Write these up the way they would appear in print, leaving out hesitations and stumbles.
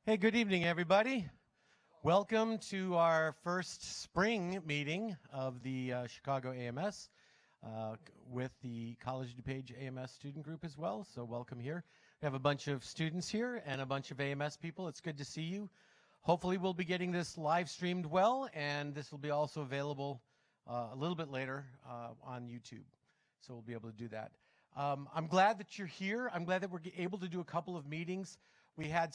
Hey, good evening, everybody. Welcome to our first spring meeting of the Chicago AMS with the College of DuPage AMS student group as well. So welcome here. We have a bunch of students here and a bunch of AMS people. It's good to see you. Hopefully we'll be getting this live streamed well, and this will be also available a little bit later on YouTube. So we'll be able to do that. I'm glad that you're here. I'm glad that we're able to do a couple of meetings. We had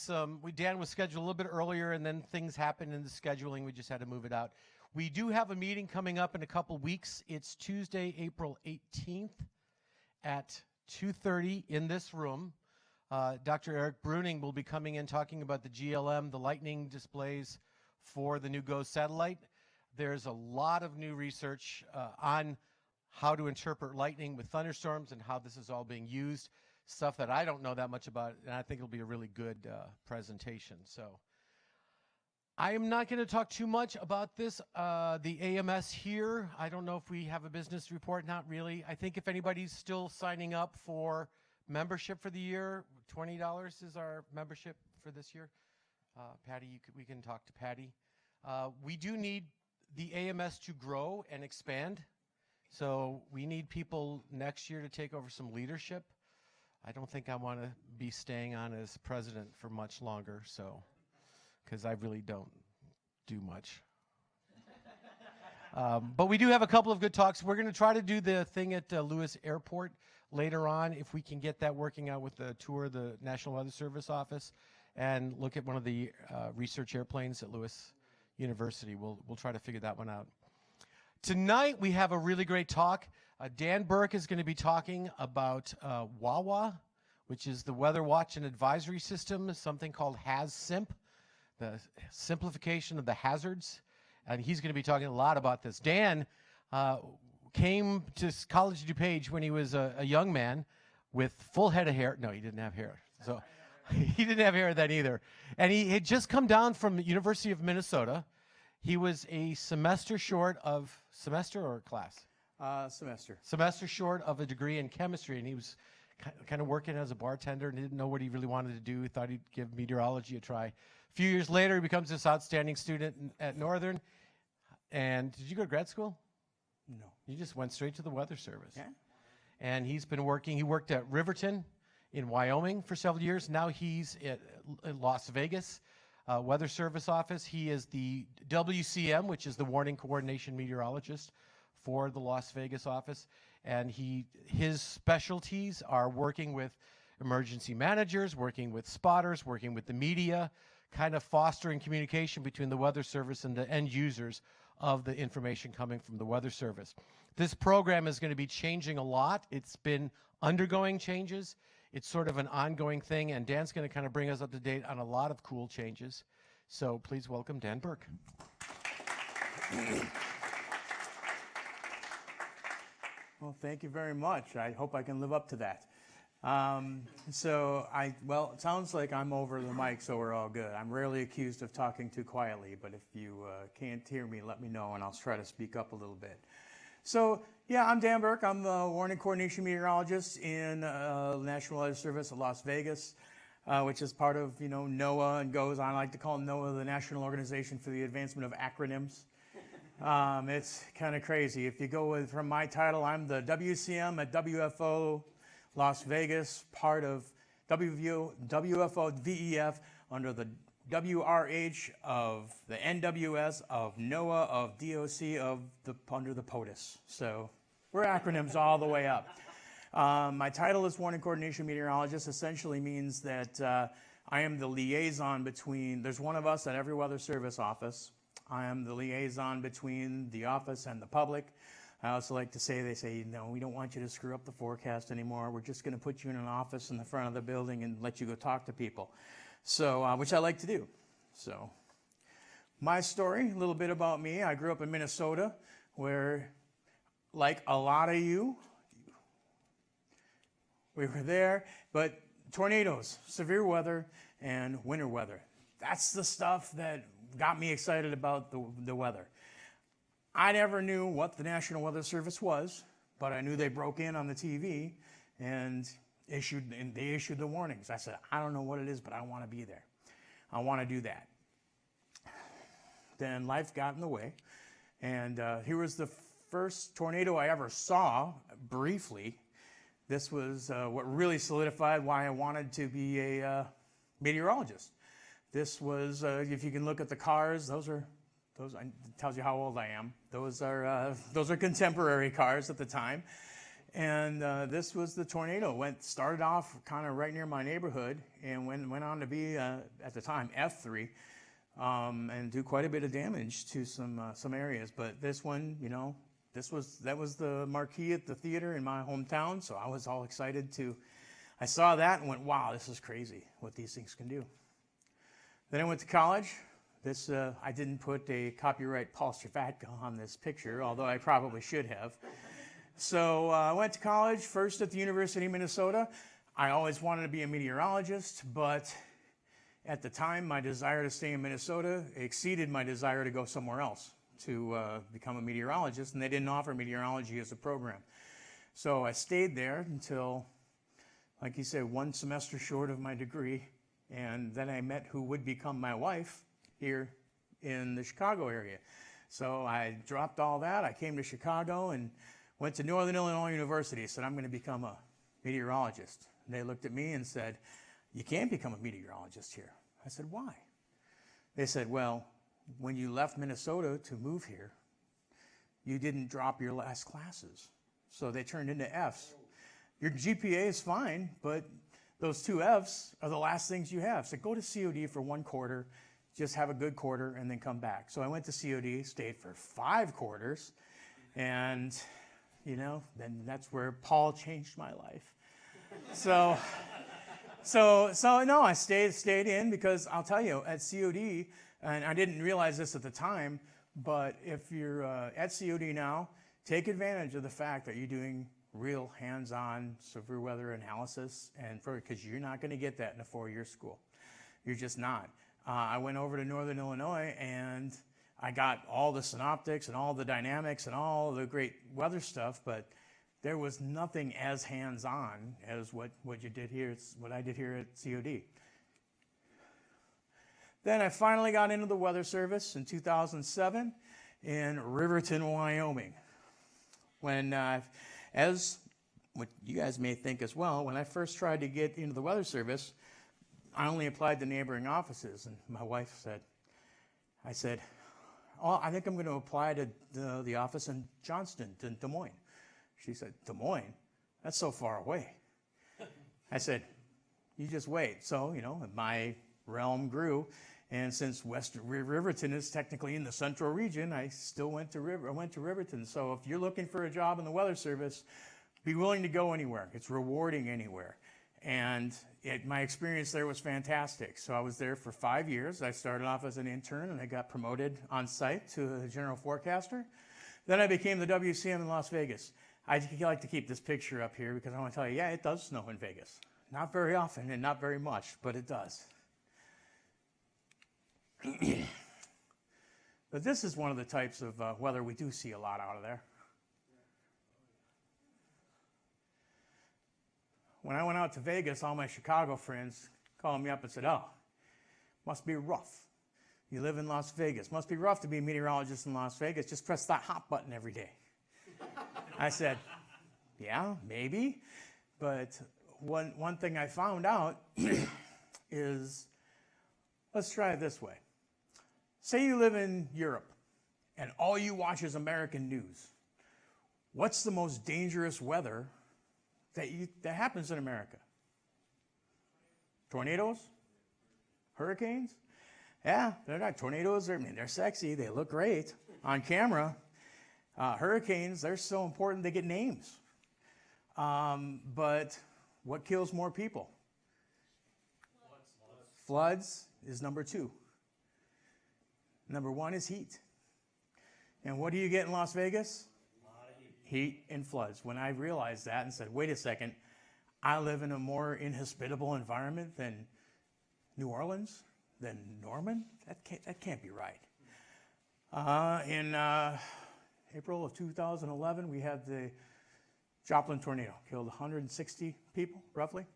Dan was scheduled a little bit earlier, and then things happened in the scheduling. We just had to move it out. We do have a meeting coming up in a couple weeks. It's Tuesday, April 18th at 2:30 in this room. Dr. Eric Bruning will be coming in talking about the GLM, the lightning displays for the new GOES satellite. There's a lot of new research on how to interpret lightning with thunderstorms and how this is all being used. Stuff that I don't know that much about, and I think it'll be a really good presentation. So I am not going to talk too much about this. The AMS here, I don't know if we have a business report. Not really. I think if anybody's still signing up for membership for the year, $20 is our membership for this year. Patty, we can talk to Patty. We do need the AMS to grow and expand. So we need people next year to take over some leadership. I don't think I want to be staying on as president for much longer, so, because I really don't do much. But we do have a couple of good talks. We're going to try to do the thing at Lewis Airport later on, if we can get that working out with the tour of the National Weather Service office and look at one of the research airplanes at Lewis University. We'll try to figure that one out. Tonight, we have a really great talk. Dan Burke is going to be talking about WAWA, which is the Weather Watch and Advisory System, something called HAZSIMP, the simplification of the hazards. And he's going to be talking a lot about this. Dan came to College of DuPage when he was a young man with full head of hair. No, he didn't have hair. So he didn't have hair then either. And he had just come down from the University of Minnesota. He was a semester short of, semester or class? Semester. Semester short of a degree in chemistry, and he was kind of working as a bartender and didn't know what he really wanted to do. He thought he'd give meteorology a try. A few years later, he becomes this outstanding student at Northern. And did you go to grad school? No. You just went straight to the Weather Service. Yeah. And he's been working, he worked at Riverton in Wyoming for several years. Now he's at Las Vegas Weather Service office. He is the WCM, which is the Warning Coordination Meteorologist for the Las Vegas office, and his specialties are working with emergency managers, working with spotters, working with the media, kind of fostering communication between the Weather Service and the end users of the information coming from the Weather Service. This program is going to be changing a lot. It's been undergoing changes. It's sort of an ongoing thing, and Dan's going to kind of bring us up to date on a lot of cool changes. So please welcome Dan Burke. Well, thank you very much. I hope I can live up to that. Well, it sounds like I'm over the mic, so we're all good. I'm rarely accused of talking too quietly, but if you can't hear me, let me know, and I'll try to speak up a little bit. So, yeah, I'm Dan Burke. I'm the Warning Coordination Meteorologist in the National Weather Service of Las Vegas, which is part of, NOAA and GOES. I like to call NOAA the National Organization for the Advancement of Acronyms. It's kind of crazy. If you go from my title, I'm the WCM at WFO Las Vegas, part of WFO VEF under the WRH of the NWS of NOAA of DOC under the POTUS. So we're acronyms all the way up. My title as Warning Coordination Meteorologist essentially means that I am the liaison between, there's one of us at every Weather Service office. I am the liaison between the office and the public. I also like to say, they say, no, we don't want you to screw up the forecast anymore. We're just going to put you in an office in the front of the building and let you go talk to people. So, which I like to do. So, my story, a little bit about me. I grew up in Minnesota, where, like a lot of you, we were there, but tornadoes, severe weather, and winter weather. That's the stuff that got me excited about the weather. I never knew what the National Weather Service was, but I knew they broke in on the TV and they issued the warnings. I said, I don't know what it is, but I want to be there. I want to do that. Then life got in the way, and here was the first tornado I ever saw, briefly. This was what really solidified why I wanted to be a meteorologist. This was, if you can look at the cars, those tells you how old I am. Those are contemporary cars at the time. And this was the tornado. Started off kind of right near my neighborhood and went on to be, at the time, F3, and do quite a bit of damage to some areas. But this one, you know, that was the marquee at the theater in my hometown, so I was all excited I saw that and went, wow, this is crazy what these things can do. Then I went to college. I didn't put a copyright Paul Stravatka on this picture, although I probably should have. So I went to college, first at the University of Minnesota. I always wanted to be a meteorologist, but at the time, my desire to stay in Minnesota exceeded my desire to go somewhere else to become a meteorologist, and they didn't offer meteorology as a program. So I stayed there until, like you said, one semester short of my degree, and then I met who would become my wife here in the Chicago area. So I dropped all that. I came to Chicago and went to Northern Illinois University, said, I'm going to become a meteorologist. And they looked at me and said, you can't become a meteorologist here. I said, why? They said, well, when you left Minnesota to move here, you didn't drop your last classes. So they turned into Fs. Your GPA is fine, but those 2 Fs are the last things you have. So go to COD for 1 quarter, just have a good quarter, and then come back. So I went to COD, stayed for 5 quarters, and, you know, then that's where Paul changed my life. So no, I stayed in because I'll tell you, at COD, and I didn't realize this at the time, but if you're at COD now, take advantage of the fact that you're doing real hands-on severe weather analysis, and because you're not going to get that in a 4-year school. You're just not. I went over to Northern Illinois and I got all the synoptics and all the dynamics and all the great weather stuff, but there was nothing as hands-on as what you did here. It's what I did here at COD. Then I finally got into the Weather Service in 2007 in Riverton, Wyoming. When, as what you guys may think as well, when I first tried to get into the Weather Service, I only applied to neighboring offices, and my wife said, I said, oh, I think I'm going to apply to the office in Johnston, Des Moines. She said, Des Moines? That's so far away. I said, you just wait. So, you know, my realm grew, and since Riverton is technically in the central region, I went to Riverton. So if you're looking for a job in the Weather Service, be willing to go anywhere. It's rewarding anywhere. And my experience there was fantastic. So I was there for 5 years. I started off as an intern, and I got promoted on site to a general forecaster. Then I became the WCM in Las Vegas. I like to keep this picture up here because I want to tell you, yeah, it does snow in Vegas. Not very often and not very much, but it does. But this is one of the types of weather we do see a lot out of there. When I went out to Vegas, all my Chicago friends called me up and said, oh, must be rough. You live in Las Vegas. Must be rough to be a meteorologist in Las Vegas. Just press that hot button every day. I said, yeah, maybe. But one thing I found out is, let's try it this way. Say you live in Europe and all you watch is American news. What's the most dangerous weather that happens in America? Tornadoes? Hurricanes? Yeah, they're not tornadoes. They're sexy. They look great on camera. Hurricanes, they're so important they get names. But what kills more people? Floods is number 2. Number 1 is heat. And what do you get in Las Vegas? Heat and floods. When I realized that and said, wait a second, I live in a more inhospitable environment than New Orleans, than Norman? That can't be right. In April of 2011, we had the Joplin tornado, killed 160 people, roughly.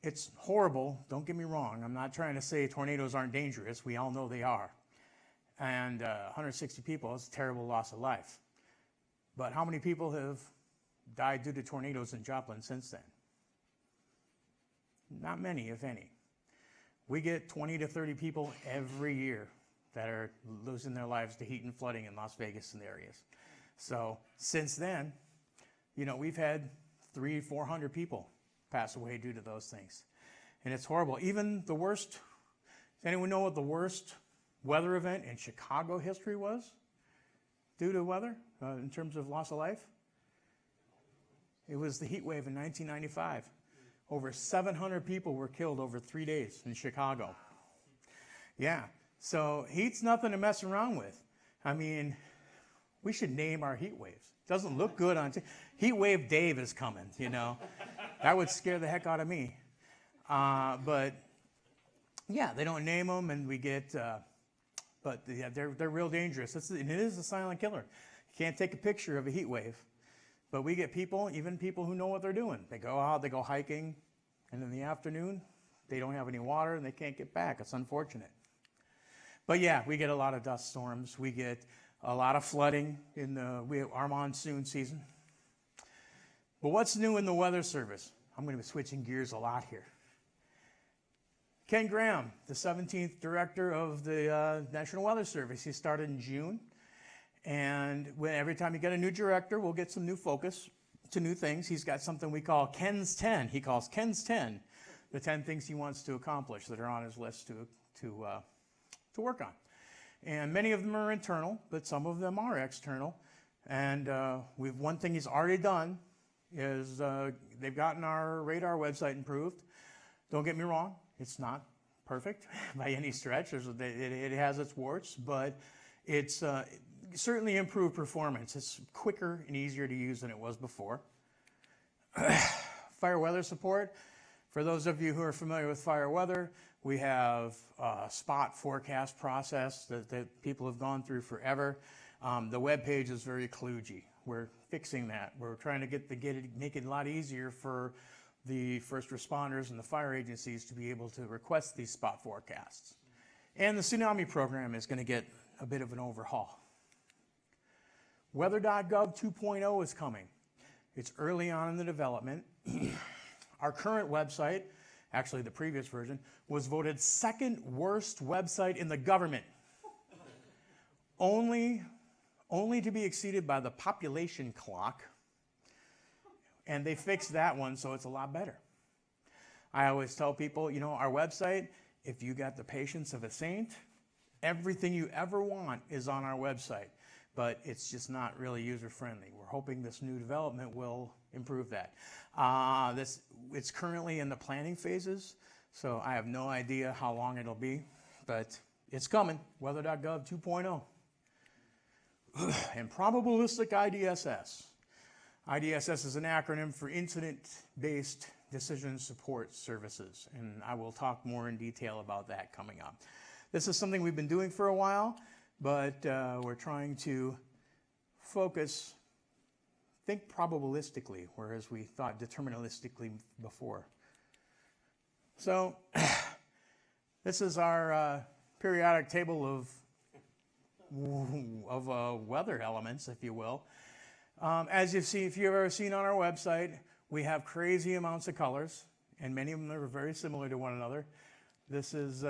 it's horrible. Don't get me wrong. I'm not trying to say tornadoes aren't dangerous. We all know they are. And 160 people is a terrible loss of life. But how many people have died due to tornadoes in Joplin since then? Not many, if any. We get 20 to 30 people every year that are losing their lives to heat and flooding in Las Vegas and the areas. So since then, you know, we've had 300-400 people pass away due to those things. And it's horrible. Even the worst, does anyone know what the worst weather event in Chicago history was due to weather in terms of loss of life? It was the heat wave in 1995. Over 700 people were killed over 3 days in Chicago. Yeah, so heat's nothing to mess around with. I mean, we should name our heat waves. Doesn't look good on Heat Wave Dave is coming, you know. That would scare the heck out of me. But yeah, they don't name them, and we get, but yeah, they're real dangerous. And it is a silent killer. You can't take a picture of a heat wave. But we get people, even people who know what they're doing. They go out, they go hiking, and in the afternoon, they don't have any water and they can't get back. It's unfortunate. But yeah, we get a lot of dust storms. We get a lot of flooding in our monsoon season. But what's new in the Weather Service? I'm going to be switching gears a lot here. Ken Graham, the 17th director of the National Weather Service. He started in June. And every time you get a new director, we'll get some new focus to new things. He's got something we call Ken's 10. He calls Ken's 10 the 10 things he wants to accomplish that are on his list to work on. And many of them are internal, but some of them are external. And one thing he's already done is they've gotten our radar website improved. Don't get me wrong, it's not perfect by any stretch. It has its warts, but it's certainly improved performance. It's quicker and easier to use than it was before. Fire weather support. For those of you who are familiar with fire weather, we have a spot forecast process that people have gone through forever. The web page is very kludgy. We're fixing that. We're trying to make it a lot easier for the first responders and the fire agencies to be able to request these spot forecasts. And the tsunami program is going to get a bit of an overhaul. Weather.gov 2.0 is coming. It's early on in the development. Our current website, actually the previous version, was voted second worst website in the government. Only to be exceeded by the population clock. And they fixed that one, so it's a lot better. I always tell people, you know, our website, if you got the patience of a saint, everything you ever want is on our website. But it's just not really user-friendly. We're hoping this new development will improve that. It's currently in the planning phases, so I have no idea how long it'll be, but it's coming, weather.gov 2.0. And probabilistic IDSS. IDSS is an acronym for Incident-Based Decision Support Services, and I will talk more in detail about that coming up. This is something we've been doing for a while, but we're trying to think probabilistically, whereas we thought deterministically before. So this is our periodic table of weather elements, if you will. As you've seen, if you've ever seen on our website, we have crazy amounts of colors, and many of them are very similar to one another. This is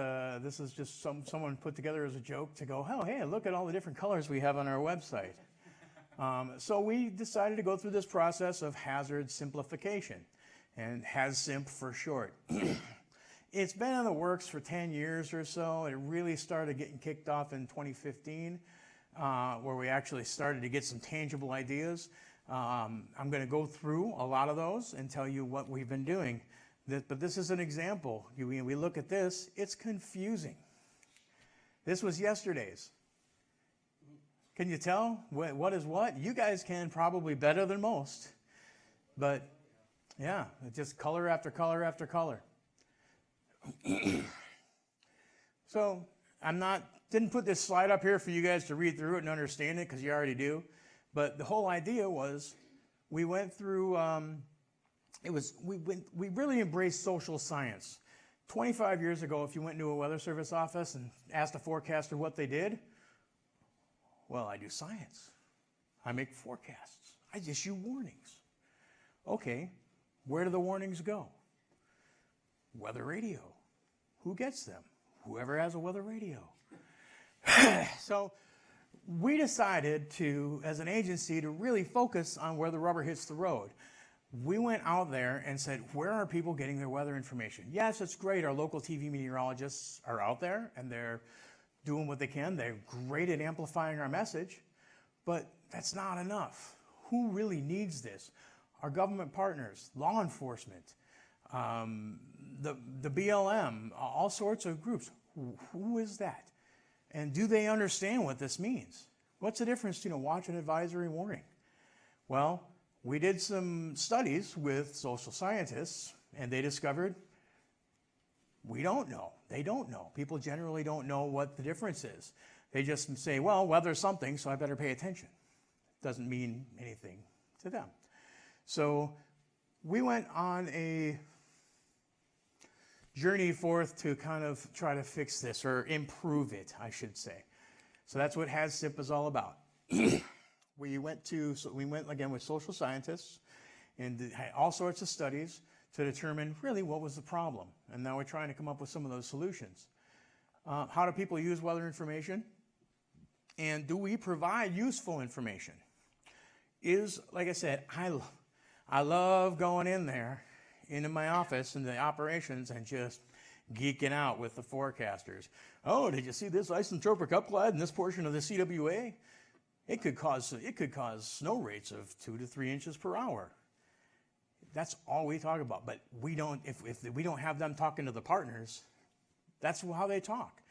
just someone put together as a joke to go, oh, hey, look at all the different colors we have on our website. So we decided to go through this process of hazard simplification, and HazSimp for short. It's been in the works for 10 years or so. It really started getting kicked off in 2015, where we actually started to get some tangible ideas. I'm going to go through a lot of those and tell you what we've been doing. But this is an example. We look at this, it's confusing. This was yesterday's. Can you tell what is what? You guys can probably better than most. But yeah, just color after color after color. So didn't put this slide up here for you guys to read through it and understand it, because you already do. But the whole idea was we went through we really embraced social science. 25 years ago, if you went into a Weather Service office and asked a forecaster what they did, well, I do science. I make forecasts. I issue warnings. Okay, where do the warnings go? Weather radio. Who gets them? Whoever has a weather radio. So we decided to, as an agency, to really focus on where the rubber hits the road. We went out there and said, where are people getting their weather information? Yes, it's great. Our local TV meteorologists are out there and they're doing what they can. They're great at amplifying our message, but that's not enough. Who really needs this? Our government partners, law enforcement, the BLM, all sorts of groups. Who is that? And do they understand what this means? What's the difference between a watch and advisory warning? Well, we did some studies with social scientists, and they discovered we don't know. They don't know. People generally don't know what the difference is. They just say, well, weather's something, so I better pay attention. Doesn't mean anything to them. So we went on a journey forth to kind of try to fix this, or improve it, I should say. So that's what HAZSIP is all about. We went again with social scientists and had all sorts of studies to determine really what was the problem. And now we're trying to come up with some of those solutions. How do people use weather information? And do we provide useful information? Like I said, I love going in there into my office in the operations and just geeking out with the forecasters. Oh, did you see this isentropic upglide in this portion of the CWA? It could cause snow rates of 2 to 3 inches per hour. That's all we talk about. But we don't. If we don't have them talking to the partners, that's how they talk.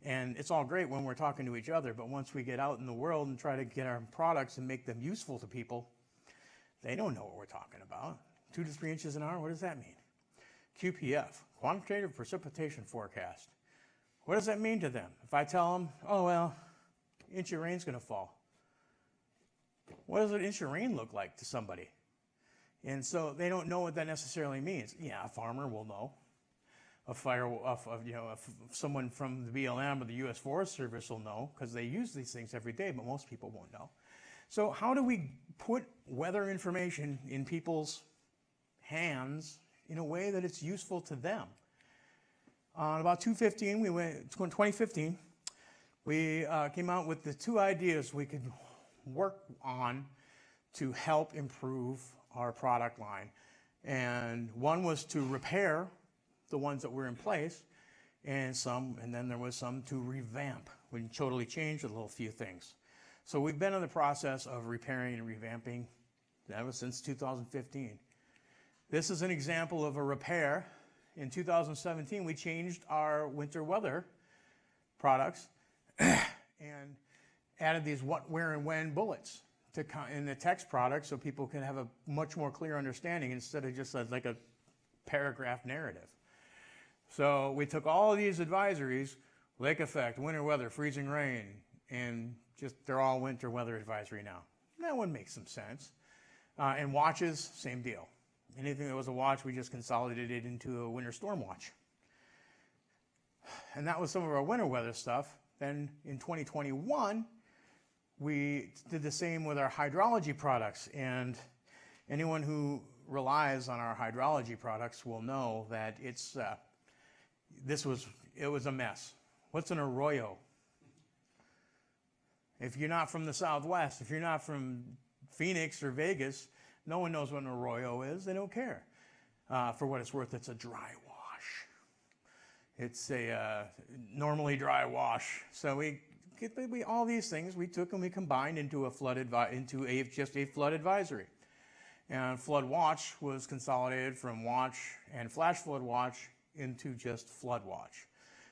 And it's all great when we're talking to each other. But once we get out in the world and try to get our products and make them useful to people, they don't know what we're talking about. 2 to 3 inches an hour. What does that mean? QPF, quantitative precipitation forecast. What does that mean to them? If I tell them, oh well, inch of rain's going to fall. What does an inch of rain look like to somebody? And so they don't know what that necessarily means. Yeah, a farmer will know. Someone from the BLM or the U.S. Forest Service will know because they use these things every day, but most people won't know. So how do we put weather information in people's hands in a way that it's useful to them? About 2015, we came out with the 2 ideas we could work on to help improve our product line. And one was to repair the ones that were in place, and then there was some to revamp. We totally changed a little few things. So we've been in the process of repairing and revamping. That was since 2015. This is an example of a repair. In 2017, we changed our winter weather products and added these what, where, and when bullets in the text product so people can have a much more clear understanding instead of just like a paragraph narrative. So we took all of these advisories, lake effect, winter weather, freezing rain, and they're all winter weather advisory now. That one makes some sense. And watches, same deal. Anything that was a watch, we just consolidated it into a winter storm watch. And that was some of our winter weather stuff. Then in 2021, we did the same with our hydrology products. And anyone who relies on our hydrology products will know that it was a mess. What's an arroyo? If you're not from the Southwest, if you're not from Phoenix or Vegas, no one knows what an arroyo is. They don't care. For what it's worth, it's a dry wash. It's a normally dry wash. So all these things we took and we combined into a flood advisory. And flood watch was consolidated from watch and flash flood watch into just flood watch,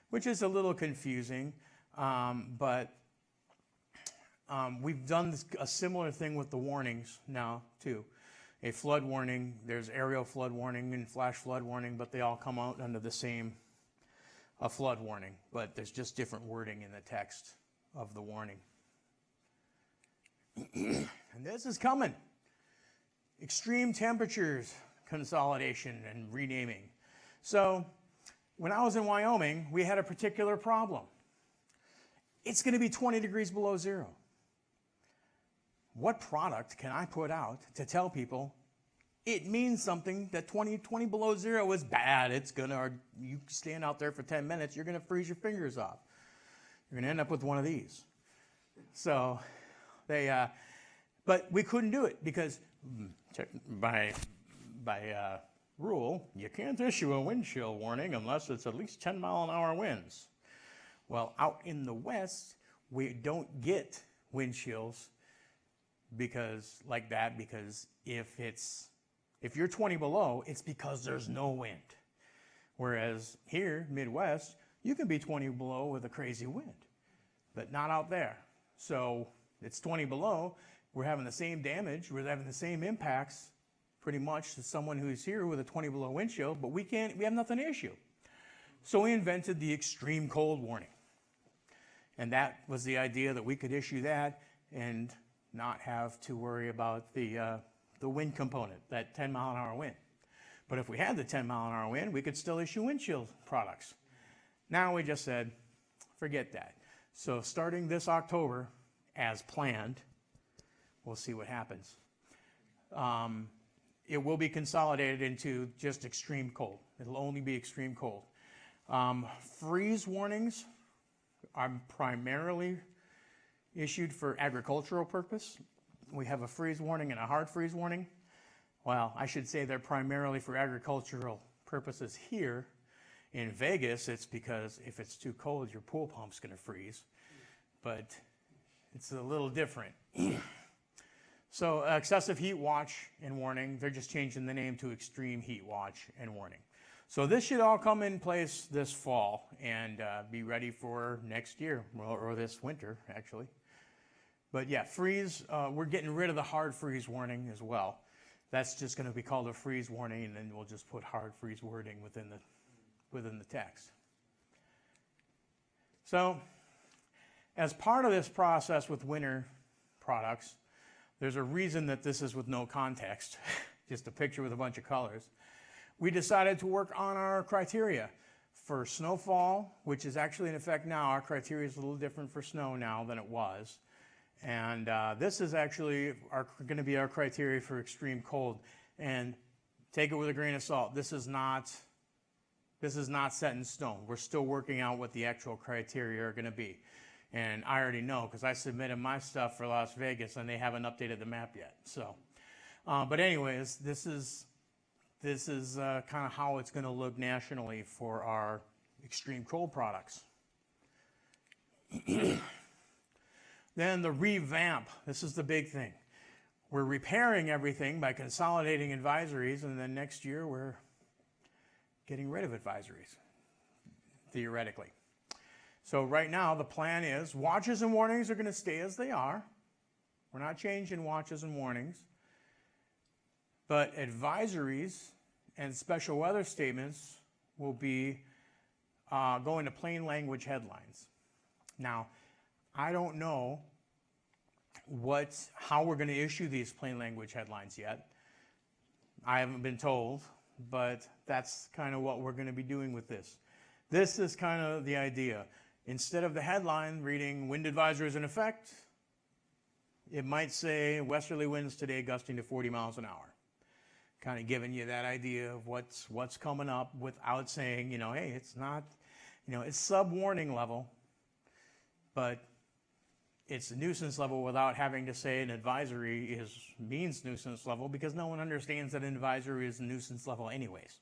which is a little confusing, but we've done a similar thing with the warnings now too. A flood warning, there's aerial flood warning and flash flood warning, but they all come out under the same flood warning, but there's just different wording in the text of the warning. And this is coming. Extreme temperatures, consolidation and renaming. So when I was in Wyoming, we had a particular problem. It's going to be 20 degrees below zero. What product can I put out to tell people it means something, that 20 below zero is bad? It's going to, you stand out there for 10 minutes, you're going to freeze your fingers off. You're going to end up with one of these. So but we couldn't do it because by rule, you can't issue a wind chill warning unless it's at least 10-mile-an-hour winds. Well, out in the West, we don't get wind chills because if you're 20 below, it's because there's no wind. Whereas here, Midwest, you can be 20 below with a crazy wind, but not out there. So it's 20 below, we're having the same damage, we're having the same impacts pretty much to someone who's here with a 20 below wind chill, but we have nothing to issue. So we invented the extreme cold warning. And that was the idea, that we could issue that and not have to worry about the wind component, that 10-mile-an-hour wind. But if we had the 10-mile-an-hour wind, we could still issue wind chill products. Now we just said, forget that. So starting this October, as planned, we'll see what happens. It will be consolidated into just extreme cold. It'll only be extreme cold. Freeze warnings are primarily issued for agricultural purpose. We have a freeze warning and a hard freeze warning. Well, I should say they're primarily for agricultural purposes here. In Vegas, it's because if it's too cold, your pool pump's going to freeze. But it's a little different. So excessive heat watch and warning, they're just changing the name to extreme heat watch and warning. So this should all come in place this fall and be ready for next year, or this winter, actually. But yeah, freeze, we're getting rid of the hard freeze warning as well. That's just going to be called a freeze warning, and then we'll just put hard freeze wording within the text. So as part of this process with winter products, there's a reason that this is with no context, just a picture with a bunch of colors. We decided to work on our criteria for snowfall, which is actually in effect now. Our criteria is a little different for snow now than it was. And this is actually going to be our criteria for extreme cold. And take it with a grain of salt. This is not set in stone. We're still working out what the actual criteria are going to be. And I already know because I submitted my stuff for Las Vegas and they haven't updated the map yet. So, but anyways, this is kind of how it's going to look nationally for our extreme cold products. Then the revamp. This is the big thing. We're repairing everything by consolidating advisories, and then next year we're getting rid of advisories, theoretically. So right now the plan is watches and warnings are going to stay as they are. We're not changing watches and warnings. But advisories and special weather statements will be going to plain language headlines. Now, I don't know how we're going to issue these plain language headlines yet. I haven't been told, but that's kind of what we're going to be doing with this. This is kind of the idea. Instead of the headline reading wind advisories in effect, it might say westerly winds today gusting to 40 miles an hour. Kind of giving you that idea of what's coming up without saying, hey, it's not, it's sub-warning level, but it's a nuisance level without having to say an advisory means nuisance level, because no one understands that an advisory is a nuisance level anyways.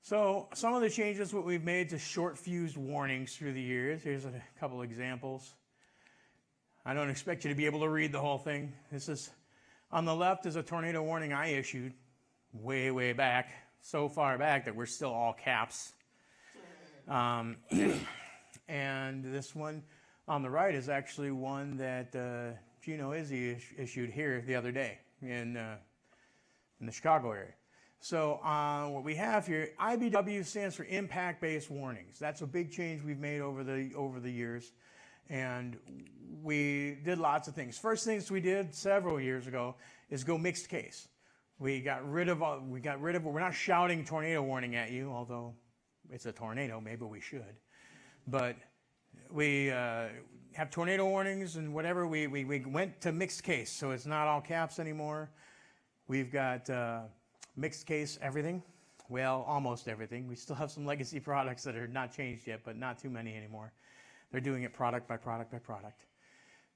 So some of the changes what we've made to short fused warnings through the years. Here's a couple examples. I don't expect you to be able to read the whole thing. This is, on the left is a tornado warning I issued way, way back, so far back that we're still all caps. And this one on the right is actually one that Gino Izzy issued here the other day in the Chicago area. So what we have here, IBW stands for impact-based warnings. That's a big change we've made over the years. And we did lots of things. First things we did several years ago is go mixed case. We got rid of, we're not shouting tornado warning at you, although it's a tornado, maybe we should. But we have tornado warnings and whatever. We went to mixed case, so it's not all caps anymore. We've got mixed case everything. Well, almost everything. We still have some legacy products that are not changed yet, but not too many anymore. They're doing it product by product by product.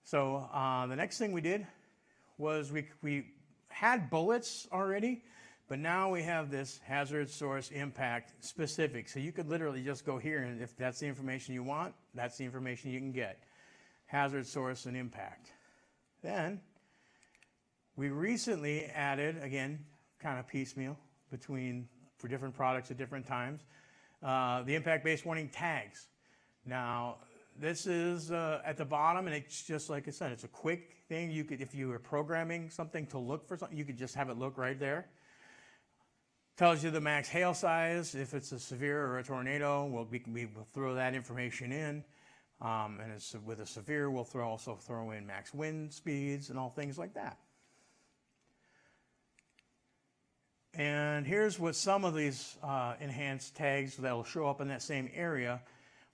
So the next thing we did was we had bullets already, but now we have this hazard source impact specific. So you could literally just go here, and if that's the information you want, that's the information you can get. Hazard source and impact. Then we recently added, again, kind of piecemeal for different products at different times, the impact-based warning tags. Now, this is at the bottom, and it's just like I said, it's a quick thing. You could, if you were programming something to look for something, you could just have it look right there. Tells you the max hail size. If it's a severe or a tornado, we will throw that information in. And with a severe, we'll also throw in max wind speeds and all things like that. And here's what some of these enhanced tags that will show up in that same area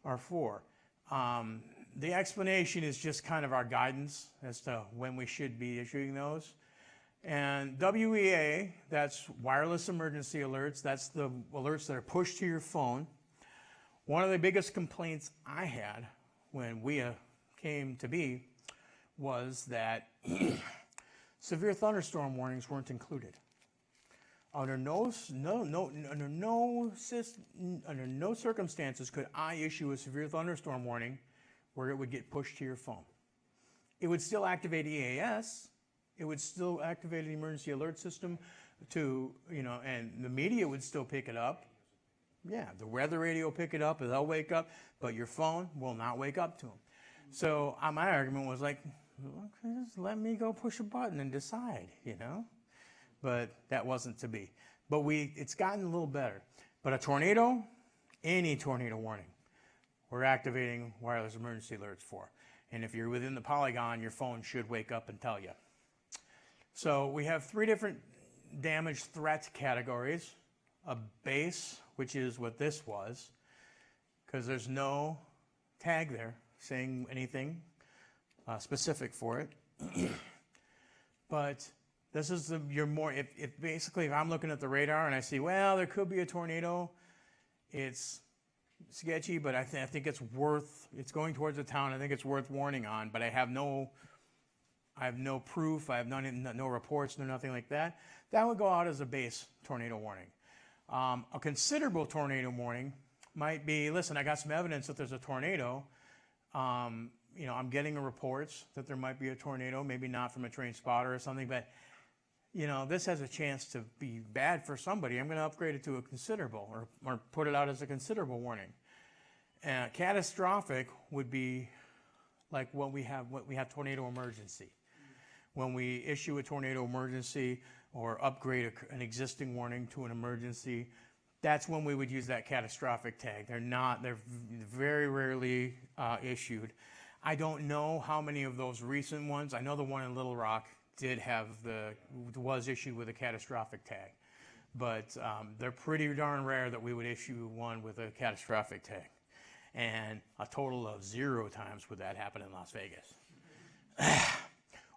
are for. The explanation is just kind of our guidance as to when we should be issuing those. And WEA, that's wireless emergency alerts. That's the alerts that are pushed to your phone. One of the biggest complaints I had when WEA came to be was that severe thunderstorm warnings weren't included. Under no circumstances could I issue a severe thunderstorm warning where it would get pushed to your phone. It would still activate EAS. It would still activate an emergency alert system and the media would still pick it up. Yeah, the weather radio will pick it up, they'll wake up, but your phone will not wake up to them. So my argument was like, okay, just let me go push a button and decide, But that wasn't to be. But it's gotten a little better. But a tornado, any tornado warning, we're activating wireless emergency alerts for. And if you're within the polygon, your phone should wake up and tell you. So we have 3 different damage threat categories. A base, which is what this was, because there's no tag there saying anything specific for it. But this is if I'm looking at the radar and I see, well, there could be a tornado, it's sketchy, but I think it's going towards a town. I think it's worth warning on, but I have no proof. I have no reports, no nothing like that. That would go out as a base tornado warning. A considerable tornado warning might be, listen, I got some evidence that there's a tornado. I'm getting reports that there might be a tornado, maybe not from a trained spotter or something, but this has a chance to be bad for somebody. I'm going to upgrade it to a considerable or put it out as a considerable warning. Catastrophic would be like what we have tornado emergency. When we issue a tornado emergency or upgrade an existing warning to an emergency, that's when we would use that catastrophic tag. They're very rarely issued. I don't know how many of those recent ones. I know the one in Little Rock was issued with a catastrophic tag, but they're pretty darn rare that we would issue one with a catastrophic tag. And a total of 0 times would that happen in Las Vegas.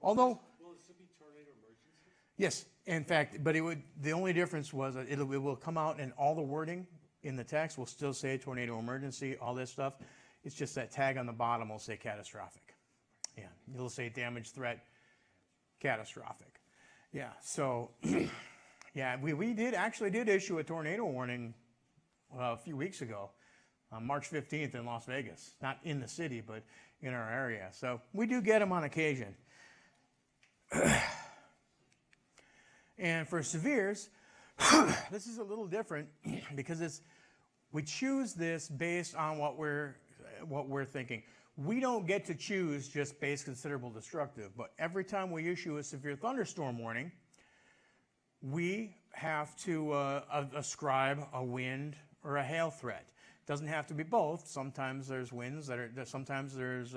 Although, will it still be tornado emergency? yes, in fact, but the only difference was it will come out and all the wording in the text will still say tornado emergency, all this stuff. It's just that tag on the bottom will say catastrophic. Yeah, it'll say damage threat, catastrophic. Yeah, so yeah, we did issue a tornado warning a few weeks ago, on March 15th in Las Vegas. Not in the city, but in our area. So we do get them on occasion. And for severes, this is a little different because we choose this based on what we're thinking. We don't get to choose just base considerable destructive, but every time we issue a severe thunderstorm warning, we have to ascribe a wind or a hail threat. Doesn't have to be both. Sometimes there's winds sometimes there's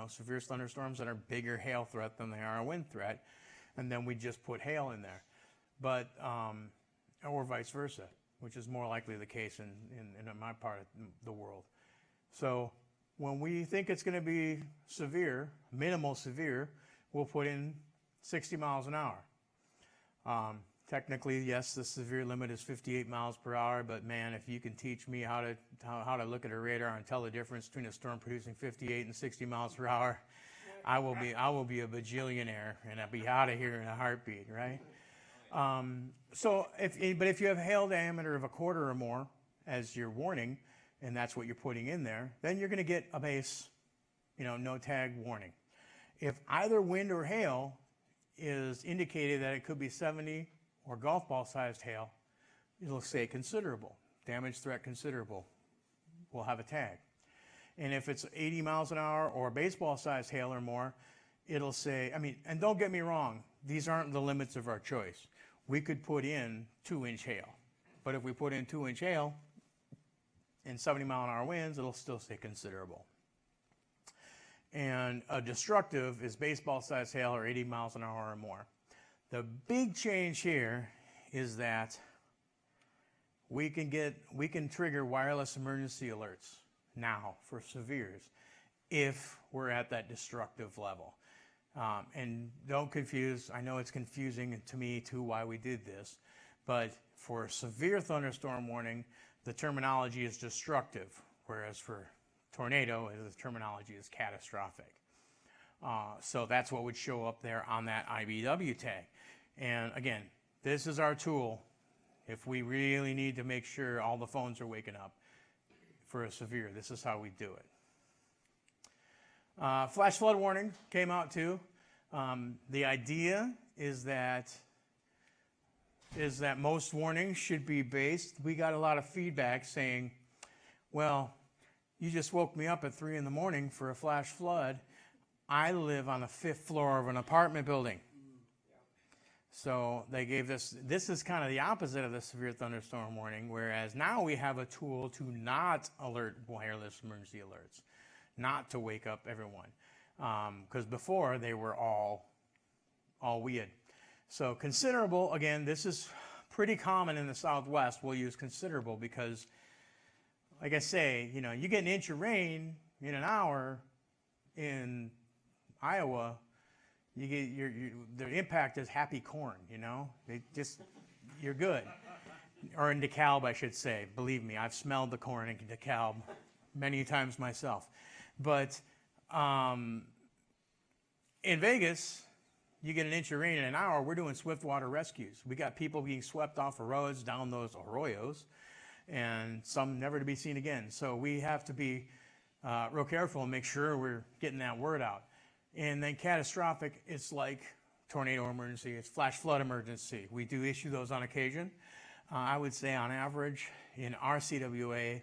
severe thunderstorms that are bigger hail threat than they are a wind threat, and then we just put hail in there, but or vice versa, which is more likely the case in my part of the world. So when we think it's going to be severe, minimal severe, we'll put in 60 miles an hour. Technically, yes, the severe limit is 58 miles per hour, but man, if you can teach me how to look at a radar and tell the difference between a storm producing 58 and 60 miles per hour, I will be a bajillionaire, and I'll be out of here in a heartbeat, right? But if you have hail diameter of a quarter or more as your warning, and that's what you're putting in there, then you're going to get a base, no tag warning. If either wind or hail is indicated that it could be 70 or golf ball sized hail, it'll say considerable, damage threat considerable. We'll have a tag. And if it's 80 miles an hour or baseball sized hail or more, it'll say, and don't get me wrong, these aren't the limits of our choice. We could put in 2-inch hail, but if we put in 2-inch hail and 70-mile-an-hour winds, it'll still say considerable. And a destructive is baseball-sized hail or 80 miles an hour or more. The big change here is that we can trigger wireless emergency alerts now for severes if we're at that destructive level. And don't confuse, I know it's confusing to me too why we did this, but for severe thunderstorm warning, the terminology is destructive, whereas for tornado, the terminology is catastrophic. So that's what would show up there on that IBW tag. And again, this is our tool if we really need to make sure all the phones are waking up for a severe. This is how we do it. Flash flood warning came out too. The idea is that most warnings should be based. We got a lot of feedback saying, well, you just woke me up at 3 in the morning for a flash flood. I live on the 5th floor of an apartment building. So they gave this is kind of the opposite of the severe thunderstorm warning, whereas now we have a tool to not alert wireless emergency alerts, not to wake up everyone. Because before they were all weird. So considerable, again, this is pretty common in the Southwest. We'll use considerable because, like I say, you get an inch of rain in an hour in Iowa, you get the impact is happy corn, you're good. Or in DeKalb, I should say. Believe me, I've smelled the corn in DeKalb many times myself. But in Vegas, you get an inch of rain in an hour, we're doing swift water rescues. We got people being swept off the roads down those arroyos, and some never to be seen again. So we have to be real careful and make sure we're getting that word out. And then catastrophic, it's like tornado emergency, it's flash flood emergency. We do issue those on occasion. I would say on average in our CWA,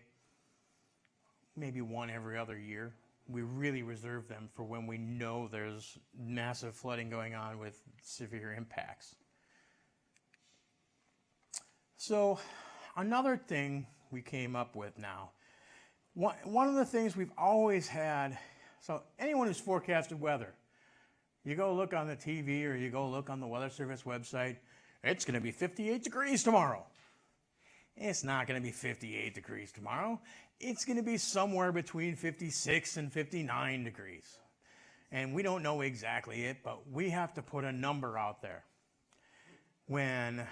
maybe one every other year. We really reserve them for when we know there's massive flooding going on with severe impacts. So another thing we came up with now, one of the things we've always had, so anyone who's forecasted weather, you go look on the TV or you go look on the Weather Service website, it's going to be 58 degrees tomorrow. It's not going to be 58 degrees tomorrow. It's going to be somewhere between 56 and 59 degrees. And we don't know exactly it, but we have to put a number out there. When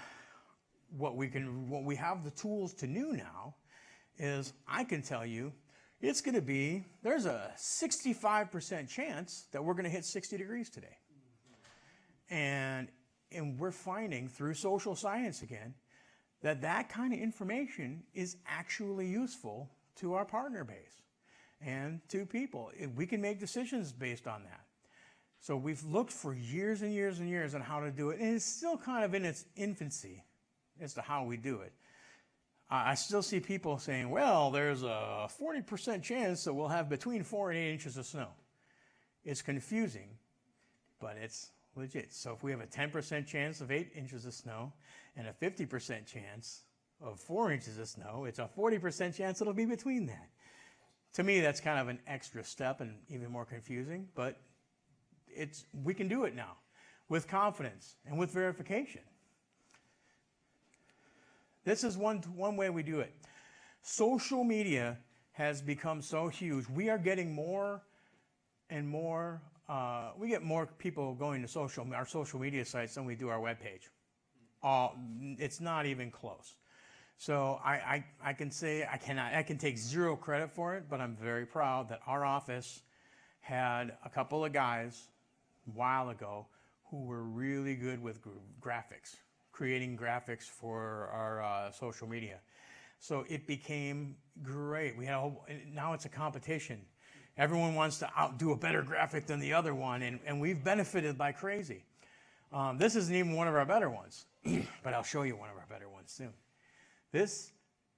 what we have the tools to do now is I can tell you it's going to be, there's a 65% chance that we're going to hit 60 degrees today. And we're finding through social science again, that kind of information is actually useful to our partner base and to people. We can make decisions based on that. So we've looked for years and years and years on how to do it, and it's still kind of in its infancy as to how we do it. I still see people saying, well, there's a 40% chance that we'll have between 4 and 8 inches of snow. It's confusing, but it's legit. So if we have a 10% chance of 8 inches of snow and a 50% chance of 4 inches of snow. It's a 40% chance it'll be between that. To me, that's kind of an extra step and even more confusing, but we can do it now with confidence and with verification. This is one way we do it. Social media has become so huge. We are getting more and more, we get more people going to our social media sites than we do our webpage. It's not even close. So I can say, I can take zero credit for it, but I'm very proud that our office had a couple of guys a while ago who were really good with graphics, creating graphics for our social media. So it became great. Now it's a competition. Everyone wants to do a better graphic than the other one, and we've benefited like crazy. This isn't even one of our better ones, but I'll show you one of our better ones soon. This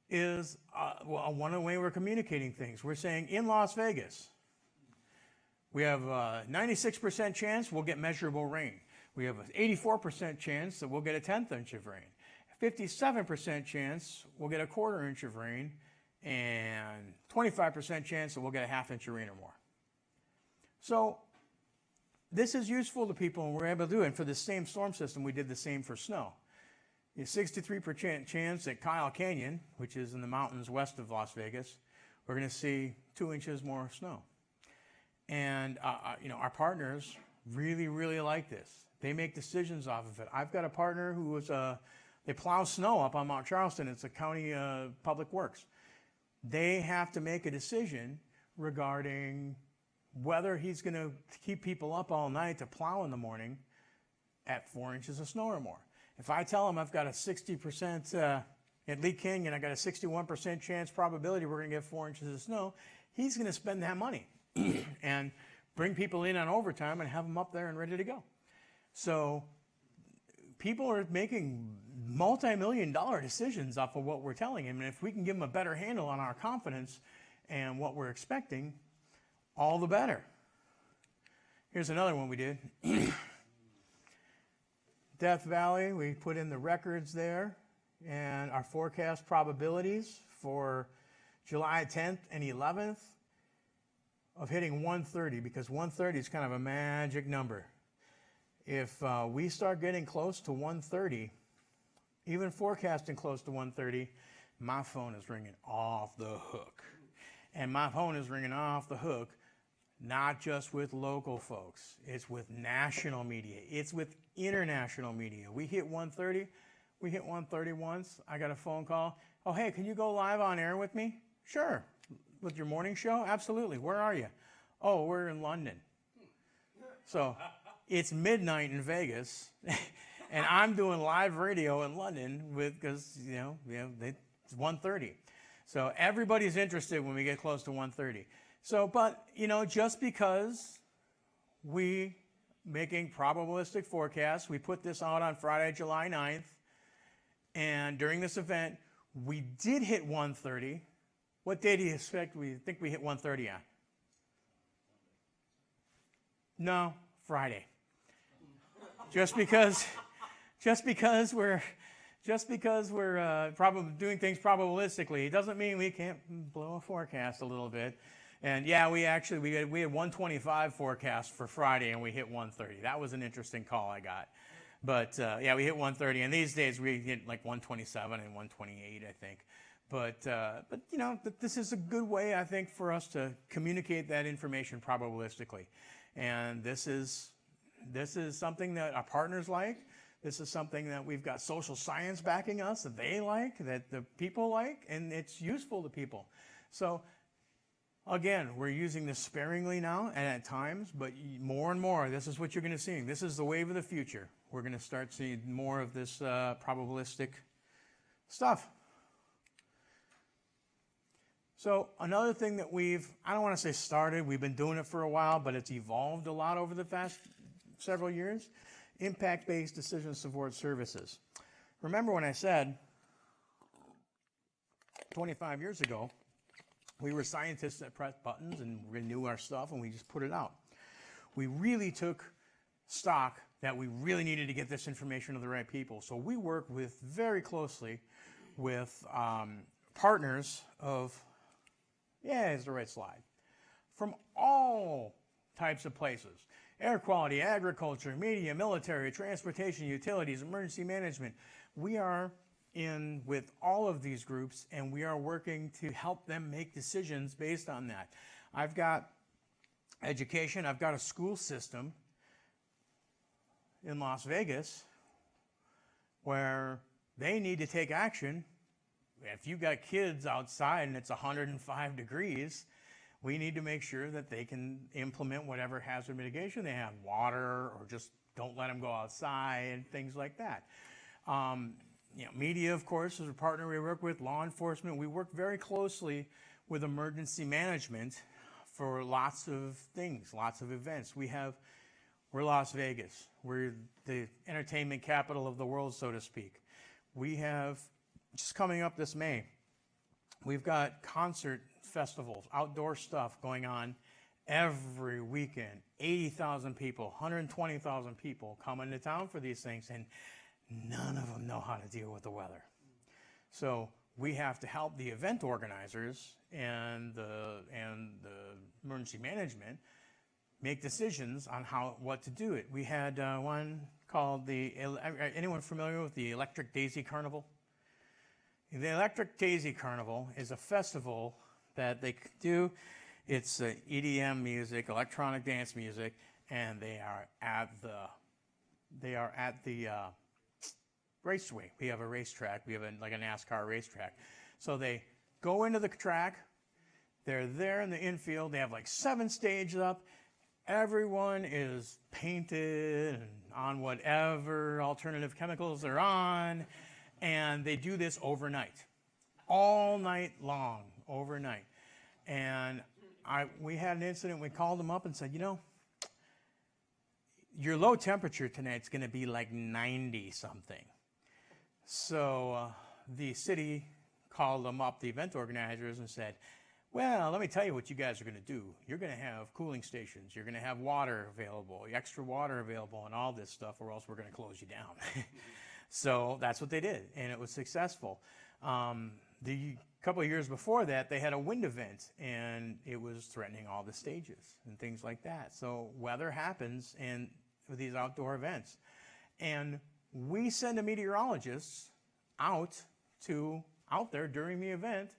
is one way we're communicating things. We're saying in Las Vegas, we have a 96% chance we'll get measurable rain. We have an 84% chance that we'll get a 1/10 inch of rain. 57% chance we'll get a 1/4 inch of rain, and 25% chance that we'll get a 1/2 inch of rain or more. So this is useful to people, and we're able to do it. And for the same storm system, we did the same for snow. A 63% chance at Kyle Canyon, which is in the mountains west of Las Vegas, we're going to see 2 inches more snow. And our partners really, really like this. They make decisions off of it. I've got a partner who they plow snow up on Mount Charleston. It's a county public works. They have to make a decision regarding whether he's going to keep people up all night to plow in the morning at 4 inches of snow or more. If I tell him I've got a 60% at Lee Canyon, I got a 61% chance probability we're going to get 4 inches of snow, he's going to spend that money and bring people in on overtime and have them up there and ready to go. So people are making multi-million-dollar decisions off of what we're telling him, and if we can give them a better handle on our confidence and what we're expecting, all the better. Here's another one we did. Death Valley, we put in the records there and our forecast probabilities for July 10th and 11th of hitting 130, because 130 is kind of a magic number. If we start getting close to 130, even forecasting close to 130, my phone is ringing off the hook. And my phone is ringing off the hook not just with local folks. It's with national media. It's with international media. We hit 130. We hit 130 once. I got a phone call. Oh, hey, can you go live on air with me? Sure. With your morning show? Absolutely. Where are you? Oh, we're in London. So it's midnight in Vegas, and I'm doing live radio in London because it's 1:30. So everybody's interested when we get close to 1:30. So, but just because we making probabilistic forecasts, we put this out on Friday, July 9th, and during this event, we did hit 1:30. What day do you expect we think we hit 1:30 on? No, Friday. Just because we're doing things probabilistically, it doesn't mean we can't blow a forecast a little bit. And yeah, we had 125 forecast for Friday, and we hit 130. That was an interesting call I got. But yeah, we hit 130, and these days we hit like 127 and 128, I think. But this is a good way, I think, for us to communicate that information probabilistically. And this is something that our partners like. This is something that we've got social science backing us, that they like, that the people like, and it's useful to people. So again, we're using this sparingly now and at times, but more and more, this is what you're going to see. This is the wave of the future. We're going to start seeing more of this probabilistic stuff. So another thing that I don't want to say started, we've been doing it for a while, but it's evolved a lot over the past several years, impact-based decision support services. Remember when I said 25 years ago, we were scientists that pressed buttons and we knew our stuff and we just put it out. We really took stock that we really needed to get this information to the right people. So we work very closely with partners of, yeah, it's the right slide, from all types of places. Air quality, agriculture, media, military, transportation, utilities, emergency management. We are in with all of these groups, and we are working to help them make decisions based on that. I've got education, I've got a school system in Las Vegas where they need to take action. If you got kids outside and it's 105 degrees, we need to make sure that they can implement whatever hazard mitigation they have, water, or just don't let them go outside, things like that. Media, of course, is a partner we work with, law enforcement. We work very closely with emergency management for lots of things, lots of events. We're Las Vegas. We're the entertainment capital of the world, so to speak. We have, just coming up this May, we've got concert festivals, outdoor stuff going on every weekend. 80,000 people, 120,000 people coming to town for these things, and none of them know how to deal with the weather. So we have to help the event organizers and the emergency management make decisions on what to do it. We had one called anyone familiar with the Electric Daisy Carnival? The Electric Daisy Carnival is a festival that they do. It's EDM music, electronic dance music, and they are at the raceway. We have a racetrack. We have like a NASCAR racetrack. So they go into the track. They're there in the infield. They have like 7 stages up. Everyone is painted and on whatever alternative chemicals they're on. And they do this overnight, all night long, overnight. And we had an incident. We called them up and said, your low temperature tonight's going to be like 90 something. So the city called them up, the event organizers, and said, well, let me tell you what you guys are going to do. You're going to have cooling stations. You're going to have water available, extra water available, and all this stuff, or else we're going to close you down. So that's what they did, and it was successful. The couple of years before that, they had a wind event, and it was threatening all the stages and things like that. So weather happens with these outdoor events. And we send a meteorologist out there during the event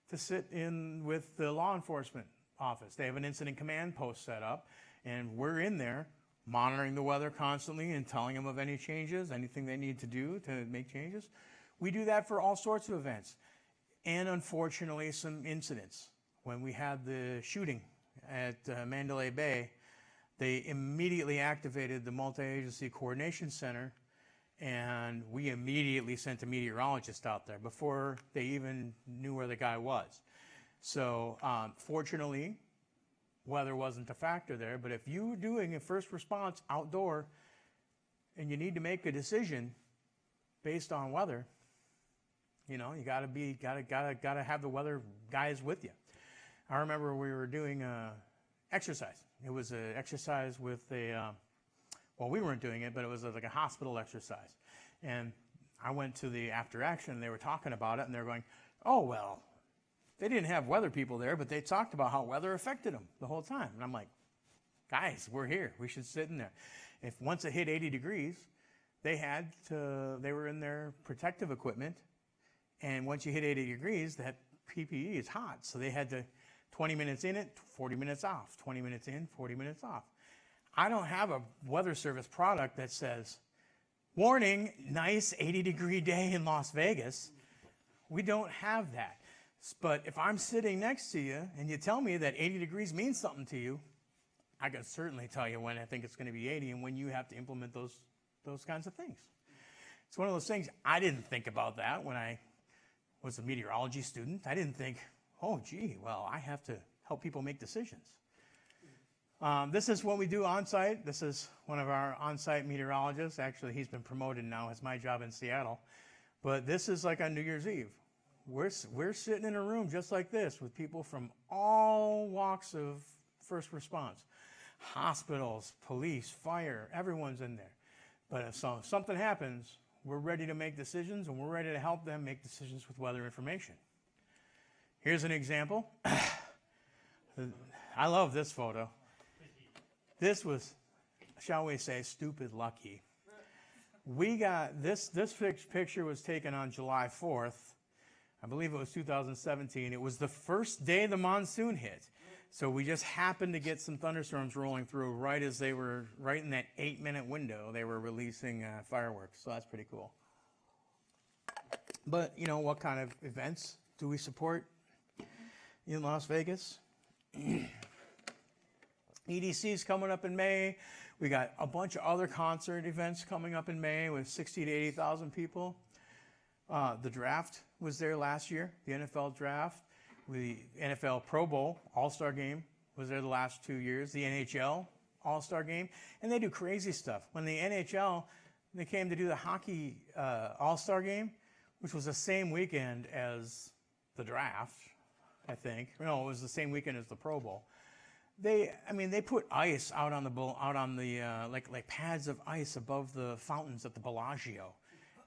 to sit in with the law enforcement office. They have an incident command post set up, and we're in there monitoring the weather constantly and telling them of any changes, anything they need to do to make changes. We do that for all sorts of events. And unfortunately, some incidents. When we had the shooting at Mandalay Bay, they immediately activated the Multi-Agency Coordination Center, and we immediately sent a meteorologist out there before they even knew where the guy was. So fortunately, weather wasn't a factor there, but if you're doing a first response outdoor and you need to make a decision based on weather, you gotta have the weather guys with you. I remember we were doing exercise. It was an exercise with we weren't doing it, but it was like a hospital exercise. And I went to the after action, and they were talking about it, and they're going, oh, well, they didn't have weather people there, but they talked about how weather affected them the whole time. And I'm like, guys, we're here. We should sit in there. If once it hit 80 degrees, they were in their protective equipment. And once you hit 80 degrees, that PPE is hot. So they had to 20 minutes in it, 40 minutes off, 20 minutes in, 40 minutes off. I don't have a weather service product that says, warning, nice 80-degree day in Las Vegas. We don't have that. But if I'm sitting next to you and you tell me that 80 degrees means something to you, I can certainly tell you when I think it's going to be 80 and when you have to implement those kinds of things. It's one of those things, I didn't think about that when I was a meteorology student. I didn't think, oh, gee, well, I have to help people make decisions. This is what we do on-site. This is one of our on-site meteorologists. Actually, he's been promoted now. It's my job in Seattle. But this is like on New Year's Eve. We're sitting in a room just like this with people from all walks of first response. Hospitals, police, fire, everyone's in there. But if something happens, we're ready to make decisions, and we're ready to help them make decisions with weather information. Here's an example. I love this photo. This was, shall we say, stupid lucky. We got this picture was taken on July 4th. I believe it was 2017. It was the first day the monsoon hit. So we just happened to get some thunderstorms rolling through right as they were, right in that 8-minute window, they were releasing fireworks. So that's pretty cool. But, you know, what kind of events do we support in Las Vegas? EDC is coming up in May. We got a bunch of other concert events coming up in May with 60 to 80,000 people. The draft was there last year, the NFL draft. The NFL Pro Bowl All-Star Game was there the last 2 years. The NHL All-Star Game. And they do crazy stuff. When the NHL, they came to do the hockey All-Star Game, which was the same weekend as the draft, I think. No, it was the same weekend as the Pro Bowl. They put ice out on the like pads of ice above the fountains at the Bellagio.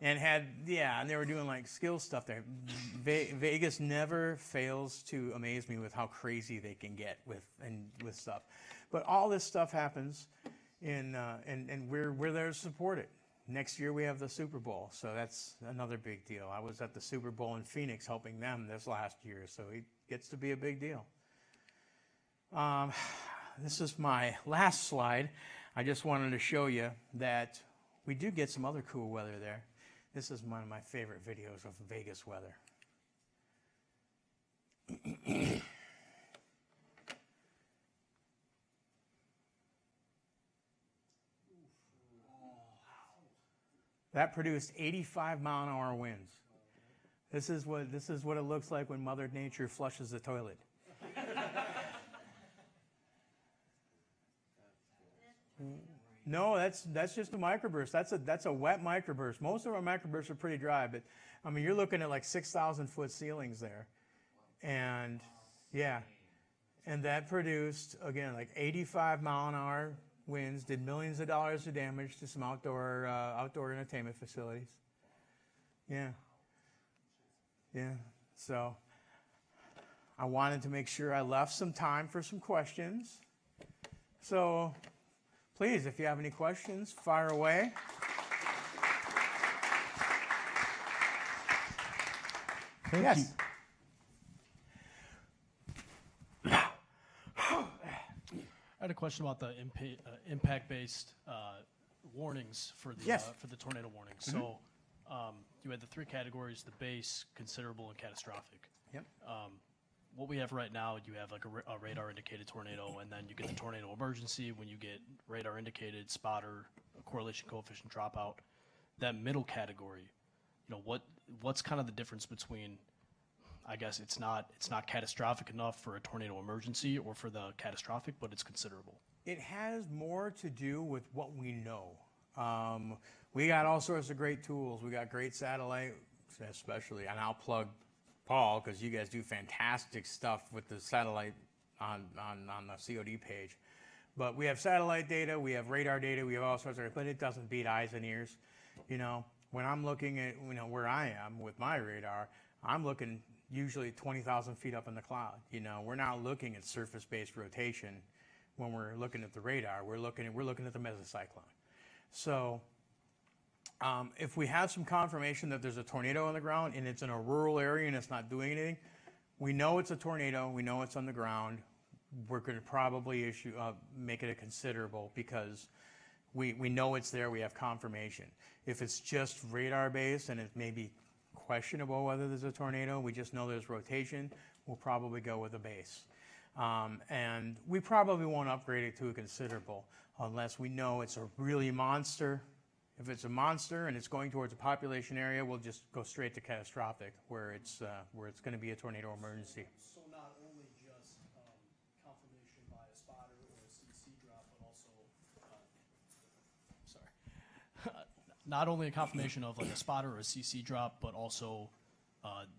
And and they were doing like skill stuff there. Vegas never fails to amaze me with how crazy they can get with stuff. But all this stuff happens, and we're there to support it. Next year we have the Super Bowl, so that's another big deal. I was at the Super Bowl in Phoenix helping them this last year, so it gets to be a big deal. This is my last slide. I just wanted to show you that we do get some other cool weather there. This is one of my favorite videos of Vegas weather. That produced 85-mile-an-hour winds. This is what it looks like when Mother Nature flushes the toilet. No, that's just a microburst. That's a wet microburst. Most of our microbursts are pretty dry, but I mean, you're looking at like 6,000-foot ceilings there, and yeah, and that produced again like 85-mile-an-hour winds. Did millions of dollars of damage to some outdoor entertainment facilities. Yeah. So I wanted to make sure I left some time for some questions. So. Please, if you have any questions, fire away. Thank you. I had a question about the impact-based warnings for the tornado warnings. Mm-hmm. So you had the 3 categories: the base, considerable, and catastrophic. Yep. What we have right now, you have like a radar-indicated tornado, and then you get the tornado emergency when you get radar-indicated, spotter, correlation coefficient dropout. That middle category, you know, what's kind of the difference between, I guess it's not catastrophic enough for a tornado emergency or for the catastrophic, but it's considerable. It has more to do with what we know. We got all sorts of great tools. We got great satellite, especially, and I'll plug Paul, because you guys do fantastic stuff with the satellite on the COD page. But we have satellite data, we have radar data, we have all sorts of, but it doesn't beat eyes and ears. You know, when I'm looking at, you know, where I am with my radar, I'm looking usually 20,000 feet up in the cloud. You know, we're not looking at surface-based rotation when we're looking at the radar. We're looking at the mesocyclone. So if we have some confirmation that there's a tornado on the ground and it's in a rural area and it's not doing anything, we know it's a tornado, we know it's on the ground, we're going to probably make it a considerable because we know it's there, we have confirmation. If it's just radar based and it may be questionable whether there's a tornado, we just know there's rotation, we'll probably go with a base. And we probably won't upgrade it to a considerable unless we know it's a really monster. If it's a monster and it's going towards a population area, we'll just go straight to catastrophic, where it's going to be a tornado emergency. So not only just confirmation by a spotter or a CC drop, but also, not only a confirmation of like a spotter or a CC drop, but also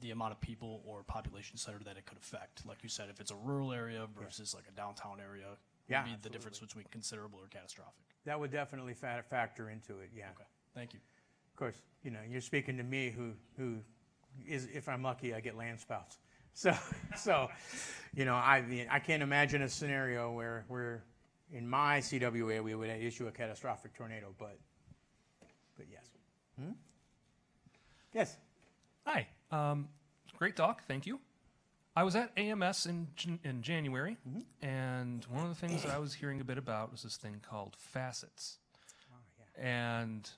the amount of people or population center that it could affect. Like you said, if it's a rural area versus like a downtown area, would be the difference between considerable or catastrophic. That would definitely factor into it, yeah. Okay, thank you. course, you know, you're speaking to me who is, if I'm lucky, I get land spouts. So, you know, I can't imagine a scenario where in my CWA we would issue a catastrophic tornado, but yes. Yes. Hi. Great talk. Thank you. I was at AMS in January, and one of the things that I was hearing a bit about was this thing called facets. Oh, yeah. And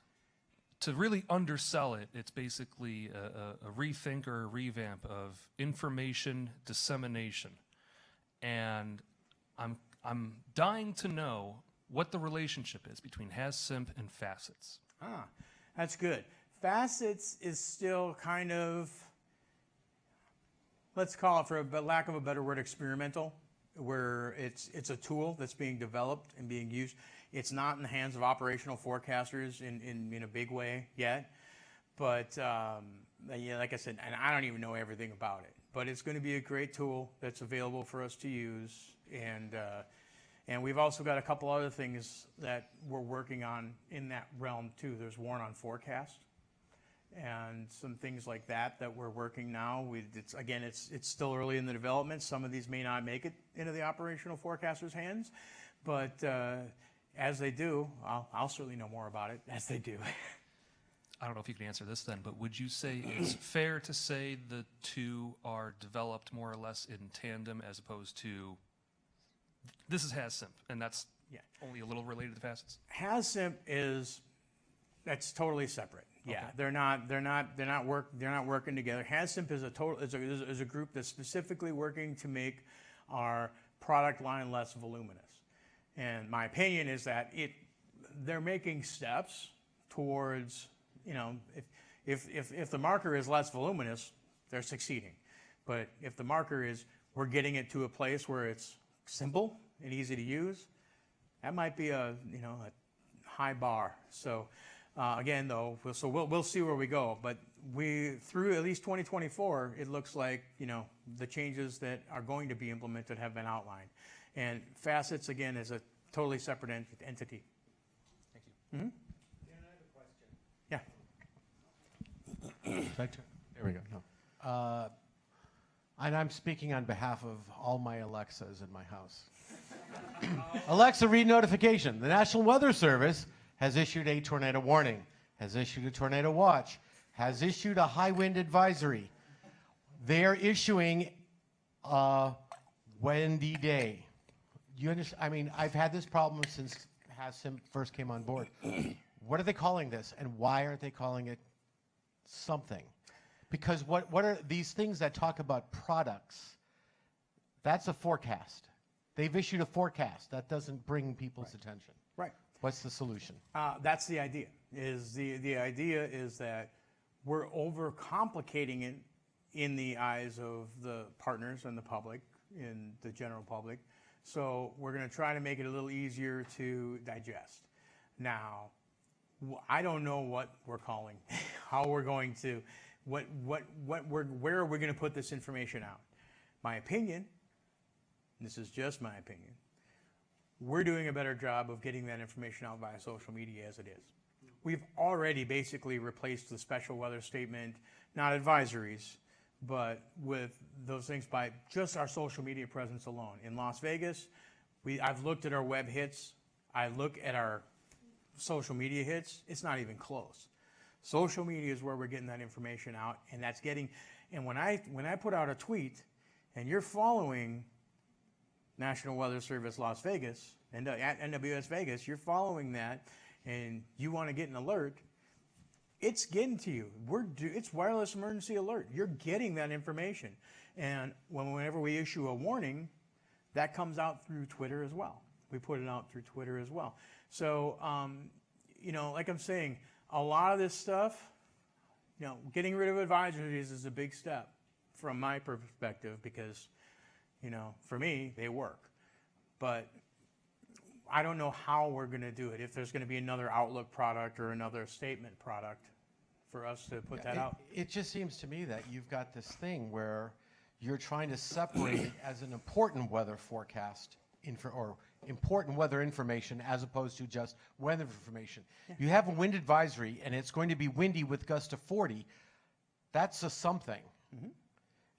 to really undersell it, it's basically a rethink or a revamp of information dissemination. And I'm dying to know what the relationship is between HasSimp and facets. Ah, that's good. Facets is still kind of, let's call it, for a lack of a better word, experimental, where it's a tool that's being developed and being used. It's not in the hands of operational forecasters in a big way yet, but yeah, like I said, and I don't even know everything about it, but it's going to be a great tool that's available for us to use, and we've also got a couple other things that we're working on in that realm too. There's Warn on Forecast, and some things like that we're working now. It's still early in the development. Some of these may not make it into the operational forecasters' hands, but as they do, I'll certainly know more about it as they do. I don't know if you can answer this then, but would you say it's fair to say the two are developed more or less in tandem as opposed to this is HasSimp and that's only a little related to facets? HasSimp that's totally separate. Yeah, okay. They're not working together. HasSimp is a group that's specifically working to make our product line less voluminous. And my opinion is that they're making steps towards, you know, if the marker is less voluminous, they're succeeding. But if the marker is we're getting it to a place where it's simple and easy to use, that might be a high bar. So again, though, we'll see where we go. But through at least 2024, it looks like the changes that are going to be implemented have been outlined. And facets, again, is a totally separate entity. Thank you. Mm-hmm. Dan, I have a question. Yeah. There we go. No. And I'm speaking on behalf of all my Alexas in my house. Alexa, read notification. The National Weather Service has issued a tornado warning, has issued a tornado watch, has issued a high wind advisory. They are issuing a windy day. You understand? I mean, I've had this problem since HasSimp first came on board. What are they calling this, and why aren't they calling it something? Because what are these things that talk about products? That's a forecast. They've issued a forecast. That doesn't bring people's attention. Right. What's the solution? That's the idea. The idea is that we're overcomplicating it in the eyes of the partners and the public, in the general public. So we're going to try to make it a little easier to digest. Now, I don't know what we're calling, how we're going to, where are we going to put this information out? My opinion, this is just my opinion, we're doing a better job of getting that information out via social media as it is. We've already basically replaced the special weather statement, not advisories, but with those things by just our social media presence alone. In Las Vegas, I've looked at our web hits. I look at our social media hits. It's not even close. Social media is where we're getting that information out, and that's getting. And when I put out a tweet, and you're following National Weather Service Las Vegas and at NWS Vegas, you're following that, and you want to get an alert. It's getting to you. It's wireless emergency alert. You're getting that information. And whenever we issue a warning, that comes out through Twitter as well. We put it out through Twitter as well. So, like I'm saying, a lot of this stuff, getting rid of advisories is a big step from my perspective because, for me, they work. But I don't know how we're going to do it, if there's going to be another Outlook product or another statement product for us to put that out. It just seems to me that you've got this thing where you're trying to separate it as an important weather forecast or important weather information as opposed to just weather information. You have a wind advisory and it's going to be windy with gusts of 40. That's a something.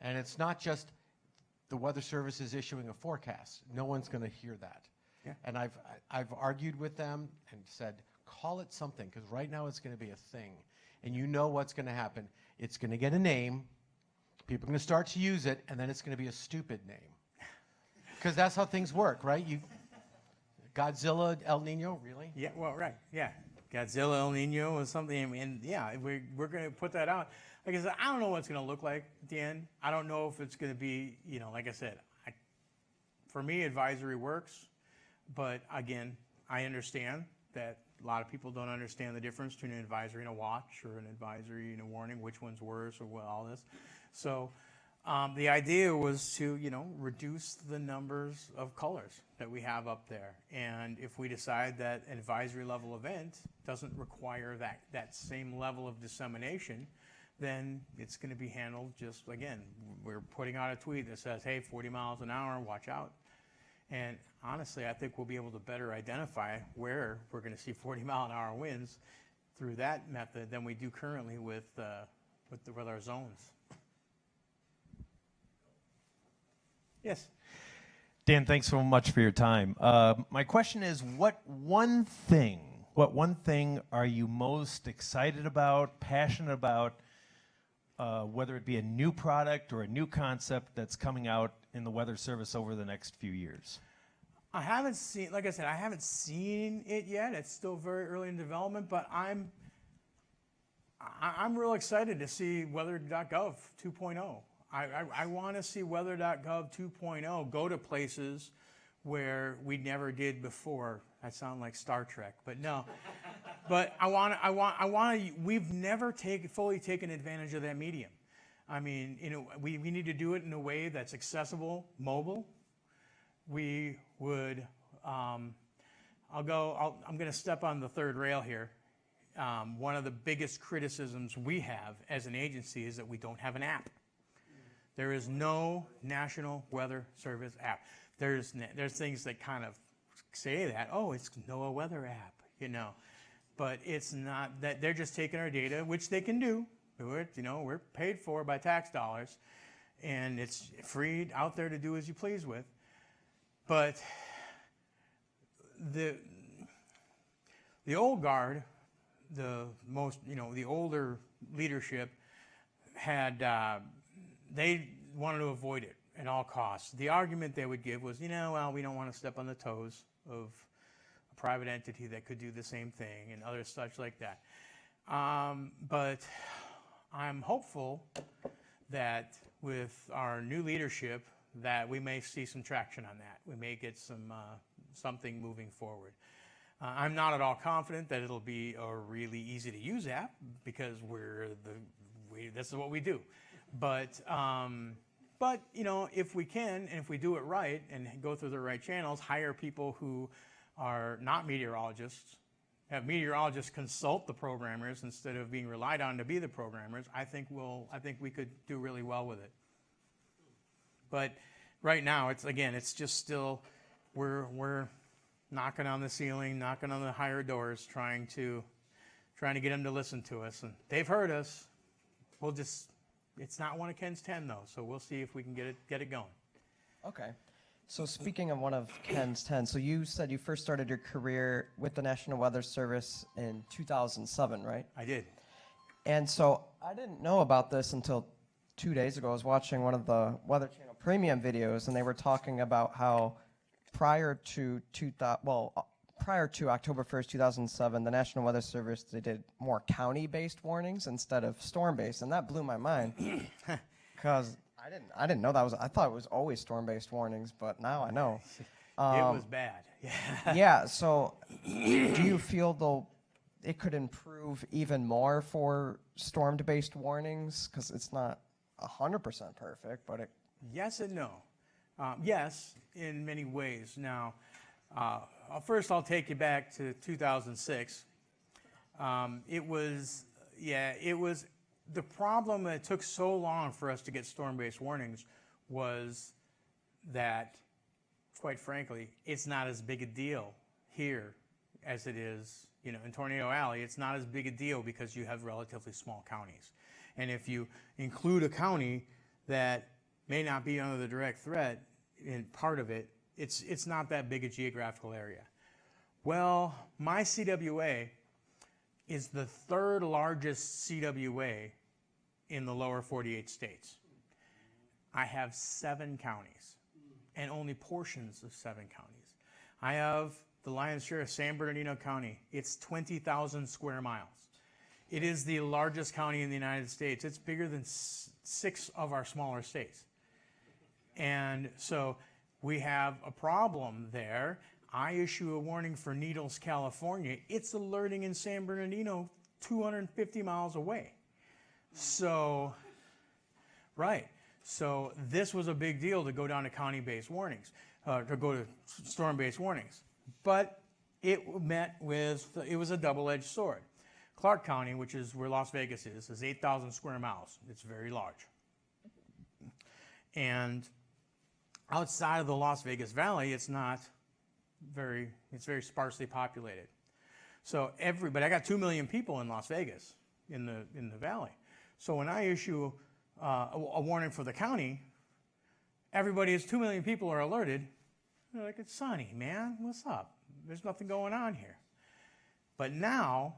And it's not just the Weather Service is issuing a forecast. No one's going to hear that. Yeah. And I've argued with them and said, call it something, because right now it's going to be a thing. And you know what's going to happen. It's going to get a name. People are going to start to use it, and then it's going to be a stupid name. Because that's how things work, right? Godzilla, El Nino, really? Yeah, well, right, yeah. Godzilla, El Nino, or something, and yeah, we're going to put that out. Like I said, I don't know what it's going to look like at the end. I don't know if it's going to be, like I said, for me, advisory works. But again, I understand that a lot of people don't understand the difference between an advisory and a watch, or an advisory and a warning, which one's worse, or all this. So the idea was to, reduce the numbers of colors that we have up there. And if we decide that an advisory level event doesn't require that same level of dissemination, then it's going to be handled just, again, we're putting out a tweet that says, hey, 40 miles an hour, watch out. And honestly, I think we'll be able to better identify where we're going to see 40-mile-an-hour winds through that method than we do currently with our zones. Yes. Dan, thanks so much for your time. My question is, what one thing are you most excited about, passionate about, whether it be a new product or a new concept that's coming out in the Weather Service over the next few years? I haven't seen, like I said, I haven't seen it yet. It's still very early in development, but I'm real excited to see weather.gov 2.0. I want to see weather.gov 2.0 go to places where we never did before. I sound like Star Trek, but no. But I want to. We've never fully taken advantage of that medium. I mean, we need to do it in a way that's accessible, mobile. We would. I'm going to step on the third rail here. One of the biggest criticisms we have as an agency is that we don't have an app. There is no National Weather Service app. There's things that kind of say that, oh, it's NOAA Weather app, but it's not that. They're just taking our data, which they can do. We're paid for by tax dollars, and it's free out there to do as you please with. But the old guard, the older leadership had, they wanted to avoid it at all costs. The argument they would give was, we don't want to step on the toes of a private entity that could do the same thing, and other such like that. But I'm hopeful that with our new leadership that we may see some traction on that. We may get something moving forward. I'm not at all confident that it'll be a really easy to use app, because this is what we do. But if we can, and if we do it right and go through the right channels, hire people who are not meteorologists, have meteorologists consult the programmers instead of being relied on to be the programmers, I think we could do really well with it. But right now, it's just still, we're knocking on the ceiling, knocking on the higher doors, trying to get them to listen to us, and they've heard us. It's not one of Ken's 10 though, so we'll see if we can get it going. Okay. So speaking of one of Ken's 10, so you said you first started your career with the National Weather Service in 2007, right? I did. And so I didn't know about this until 2 days ago. I was watching one of the Weather Channel Premium videos, and they were talking about how prior to October 1st, 2007, the National Weather Service, they did more county-based warnings instead of storm-based, and that blew my mind because I didn't know that I thought it was always storm-based warnings, but now I know. It was bad. Yeah. Yeah. So, do you feel it could improve even more for storm-based warnings, because it's not 100% perfect, but it. Yes and no. Yes, in many ways. Now, first I'll take you back to 2006. It was the problem that it took so long for us to get storm-based warnings was that quite frankly, it's not as big a deal here as it is, in Tornado Alley. It's not as big a deal because you have relatively small counties. And if you include a county that may not be under the direct threat in part of it, it's not that big a geographical area. Well, my CWA is the third largest CWA in the lower 48 states. I have 7 counties and only portions of 7 counties. I have the lion's share of San Bernardino County. It's 20,000 square miles. It is the largest county in the United States. It's bigger than 6 of our smaller states. And so we have a problem there. I issue a warning for Needles, California. It's alerting in San Bernardino 250 miles away. So, right. So this was a big deal to go down to county-based warnings, to go to storm-based warnings. But it was a double-edged sword. Clark County, which is where Las Vegas is 8,000 square miles. It's very large. And outside of the Las Vegas Valley, it's very sparsely populated. So but I got 2 million people in Las Vegas, in the valley. So when I issue a warning for the county, everybody, 2 million people are alerted. They're like, it's sunny, man. What's up? There's nothing going on here. But now,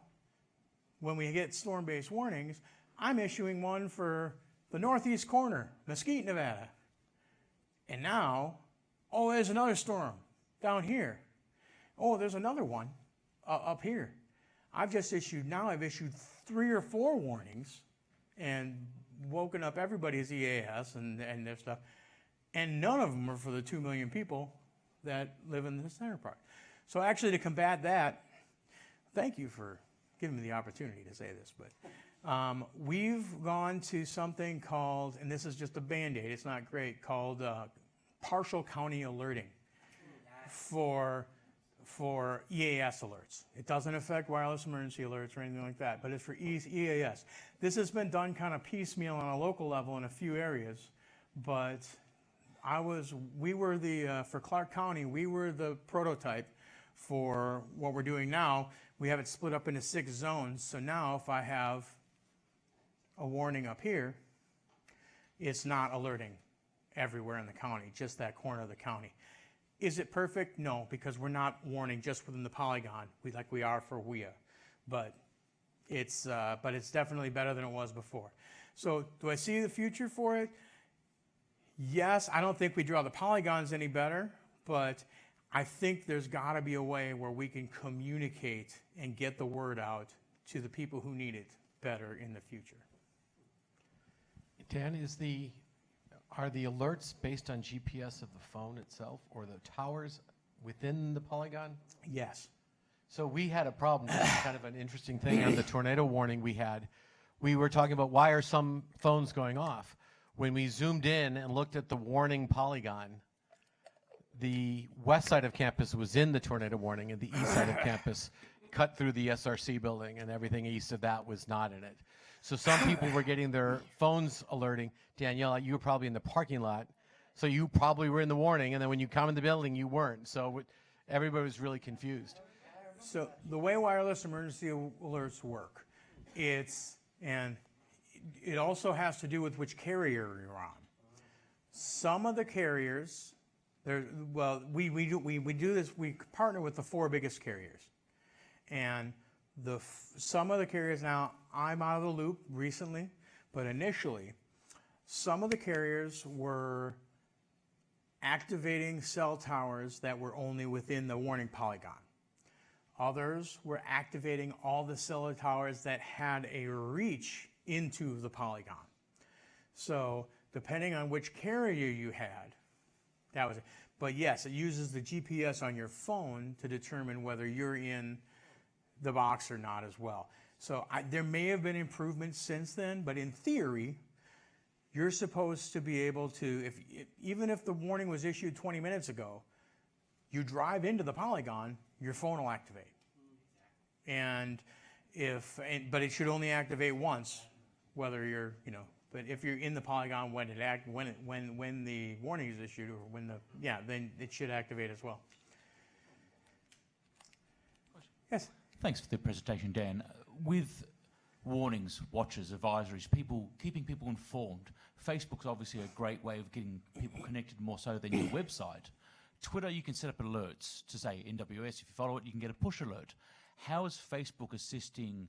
when we get storm-based warnings, I'm issuing one for the northeast corner, Mesquite, Nevada. And now, oh, there's another storm down here. Oh, there's another one up here. I've issued 3 or 4 warnings and woken up everybody's EAS and their stuff. And none of them are for the 2 million people that live in the center part. So actually, to combat that, thank you for giving me the opportunity to say this, but we've gone to something called, and this is just a Band-Aid, it's not great, called partial county alerting for EAS alerts. It doesn't affect wireless emergency alerts or anything like that, but it's for EAS. This has been done kind of piecemeal on a local level in a few areas, but for Clark County, we were the prototype for what we're doing now. We have it split up into 6 zones. So now if I have a warning up here, it's not alerting everywhere in the county, just that corner of the county. Is it perfect? No, because we're not warning just within the polygon, like we are for WIA. But it's definitely better than it was before. So do I see the future for it? Yes, I don't think we draw the polygons any better, but I think there's got to be a way where we can communicate and get the word out to the people who need it better in the future. Dan, are the alerts based on GPS of the phone itself or the towers within the polygon? Yes. So we had a problem, kind of an interesting thing on the tornado warning we had. We were talking about why are some phones going off. When we zoomed in and looked at the warning polygon, the west side of campus was in the tornado warning and the east side of campus cut through the SRC building and everything east of that was not in it. So some people were getting their phones alerting. Danielle, you were probably in the parking lot, so you probably were in the warning, and then when you come in the building, you weren't. So everybody was really confused. So the way wireless emergency alerts work, it also has to do with which carrier you're on. Some of the carriers, we do this. We partner with the 4 biggest carriers, and some of the carriers now. I'm out of the loop recently, but initially, some of the carriers were activating cell towers that were only within the warning polygon. Others were activating all the cell towers that had a reach into the polygon. So depending on which carrier you had, that was it. But yes, it uses the GPS on your phone to determine whether you're in the box or not as well. So there may have been improvements since then, but in theory, you're supposed to be able to, even if the warning was issued 20 minutes ago, you drive into the polygon, your phone will activate. But it should only activate once, whether you're But if you're in the polygon when when the warning is issued, or then it should activate as well. Yes. Thanks for the presentation, Dan. With warnings, watches, advisories, keeping people informed, Facebook's obviously a great way of getting people connected more so than your website. Twitter, you can set up alerts to say NWS. If you follow it, you can get a push alert. How is Facebook assisting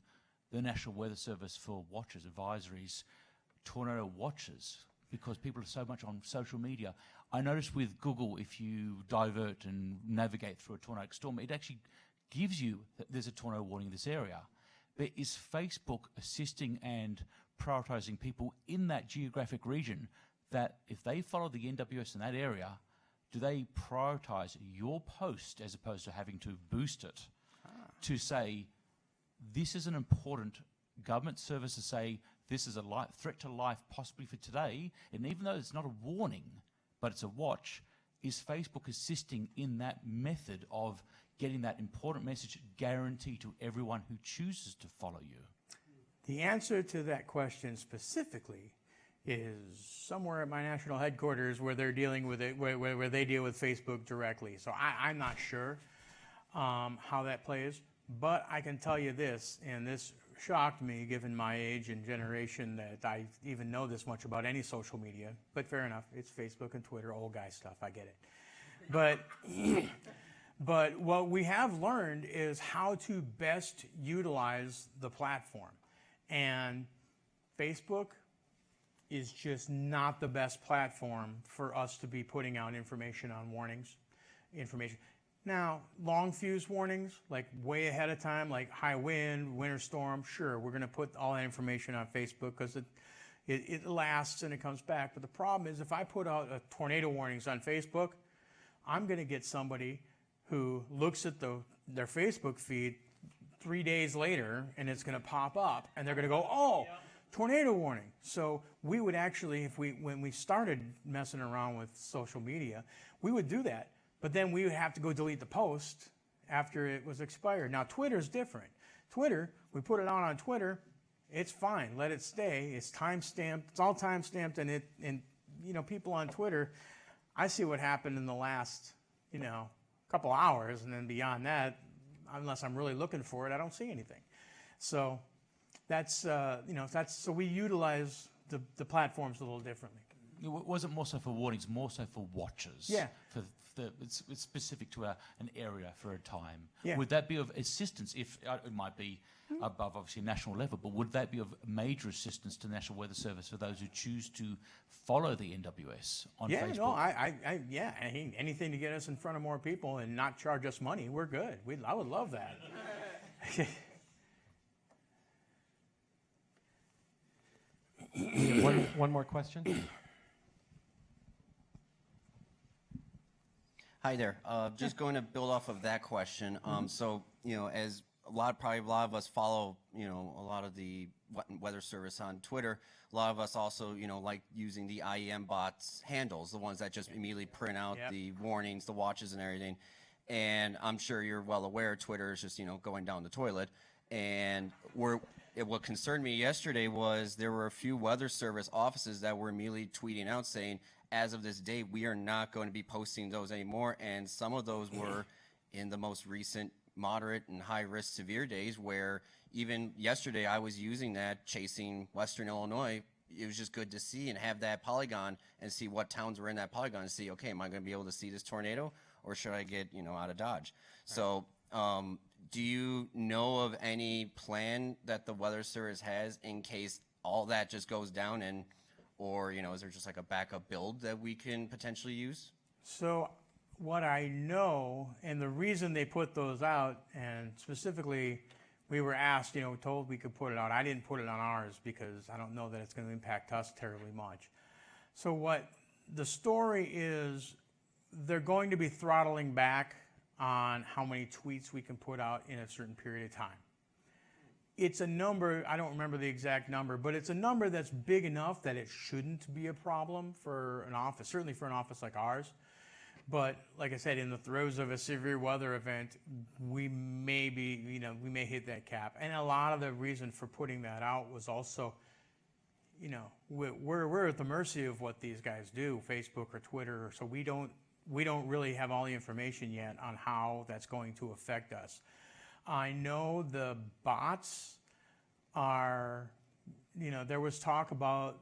the National Weather Service for watches, advisories, tornado watches? Because people are so much on social media. I noticed with Google, if you divert and navigate through a tornadic storm, it actually gives you that there's a tornado warning in this area. But is Facebook assisting and prioritizing people in that geographic region that if they follow the NWS in that area, do they prioritize your post as opposed to having to boost it to say, this is an important government service to say, this is a threat to life possibly for today, and even though it's not a warning, but it's a watch, is Facebook assisting in that method of getting that important message guaranteed to everyone who chooses to follow you? The answer to that question specifically is somewhere at my national headquarters where they're dealing with it, where they deal with Facebook directly. So I'm not sure how that plays, but I can tell you this, and this shocked me given my age and generation that I even know this much about any social media, but fair enough, it's Facebook and Twitter, old guy stuff, I get it. But what we have learned is how to best utilize the platform. And Facebook is just not the best platform for us to be putting out information on warnings, information. Now, long fuse warnings, like way ahead of time, like high wind, winter storm, sure, we're going to put all that information on Facebook because it lasts and it comes back. But the problem is if I put out tornado warnings on Facebook, I'm going to get somebody who looks at their Facebook feed 3 days later, and it's going to pop up, and they're going to go, oh, tornado warning. So we would actually, when we started messing around with social media, we would do that. But then we would have to go delete the post after it was expired. Now, Twitter's different. Twitter, we put it on Twitter, it's fine. Let it stay. It's time-stamped. It's all time-stamped, and people on Twitter, I see what happened in the last, couple hours, and then beyond that, unless I'm really looking for it, I don't see anything. So that's so we utilize the platforms a little differently. It wasn't more so for warnings, more so for watches. Yeah. It's specific to an area for a time. Yeah. Would that be of assistance if it might be above obviously national level, but would that be of major assistance to the National Weather Service for those who choose to follow the NWS on Facebook? Anything to get us in front of more people and not charge us money, we're good. I would love that. One more question. Hi there. Just going to build off of that question. So, as a lot of us follow, a lot of the weather service on Twitter. A lot of us also, like using the IEM bots handles, the ones that just immediately print out the warnings, the watches and everything. And I'm sure you're well aware Twitter is just, going down the toilet. And what concerned me yesterday was there were a few weather service offices that were immediately tweeting out saying, as of this day, we are not going to be posting those anymore. And some of those were in the most recent moderate and high risk severe days where even yesterday I was using that chasing Western Illinois. It was just good to see and have that polygon and see what towns were in that polygon and see, okay, am I going to be able to see this tornado or should I get, out of Dodge? Right. So do you know of any plan that the Weather Service has in case all that just goes down or, is there just like a backup build that we can potentially use? So what I know, and the reason they put those out, and specifically we were asked, told we could put it out. I didn't put it on ours because I don't know that it's going to impact us terribly much. So what the story is, they're going to be throttling back on how many tweets we can put out in a certain period of time. It's a number, I don't remember the exact number, but it's a number that's big enough that it shouldn't be a problem for an office, certainly for an office like ours. But like I said, in the throes of a severe weather event, we may hit that cap. And a lot of the reason for putting that out was also, you know, we're at the mercy of what these guys do, Facebook or Twitter. So we don't really have all the information yet on how that's going to affect us. I know the bots are, you know, there was talk about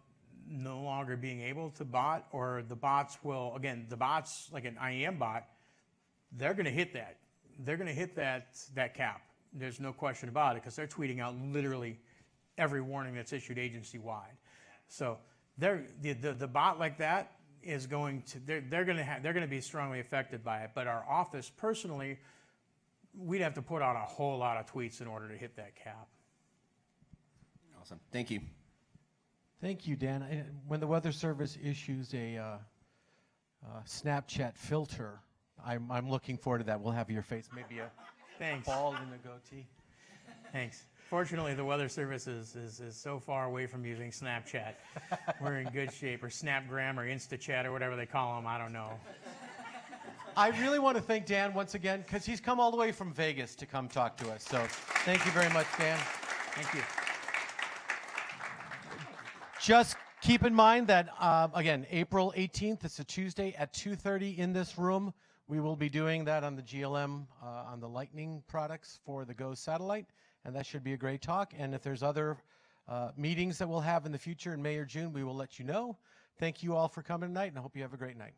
no longer being able to bot, or the bots will, again, the bots, like an IAM bot, they're going to hit that. They're going to hit that cap. There's no question about it, because they're tweeting out literally every warning that's issued agency-wide. So the bot like that is going to, they're going to be strongly affected by it. But our office, personally, we'd have to put out a whole lot of tweets in order to hit that cap. Awesome. Thank you. Thank you, Dan. When the Weather Service issues a Snapchat filter, I'm looking forward to that. We'll have your face, maybe a Thanks. bald in a goatee. Thanks. Fortunately, the Weather Service is so far away from using Snapchat. We're in good shape, or Snapgram, or InstaChat, or whatever they call them. I don't know. I really want to thank Dan once again, because he's come all the way from Vegas to come talk to us. So thank you very much, Dan. Thank you. Just keep in mind that, again, April 18th, it's a Tuesday at 2:30 in this room. We will be doing that on the GLM, on the Lightning products for the GO satellite, and that should be a great talk. And if there's other meetings that we'll have in the future in May or June, we will let you know. Thank you all for coming tonight, and I hope you have a great night.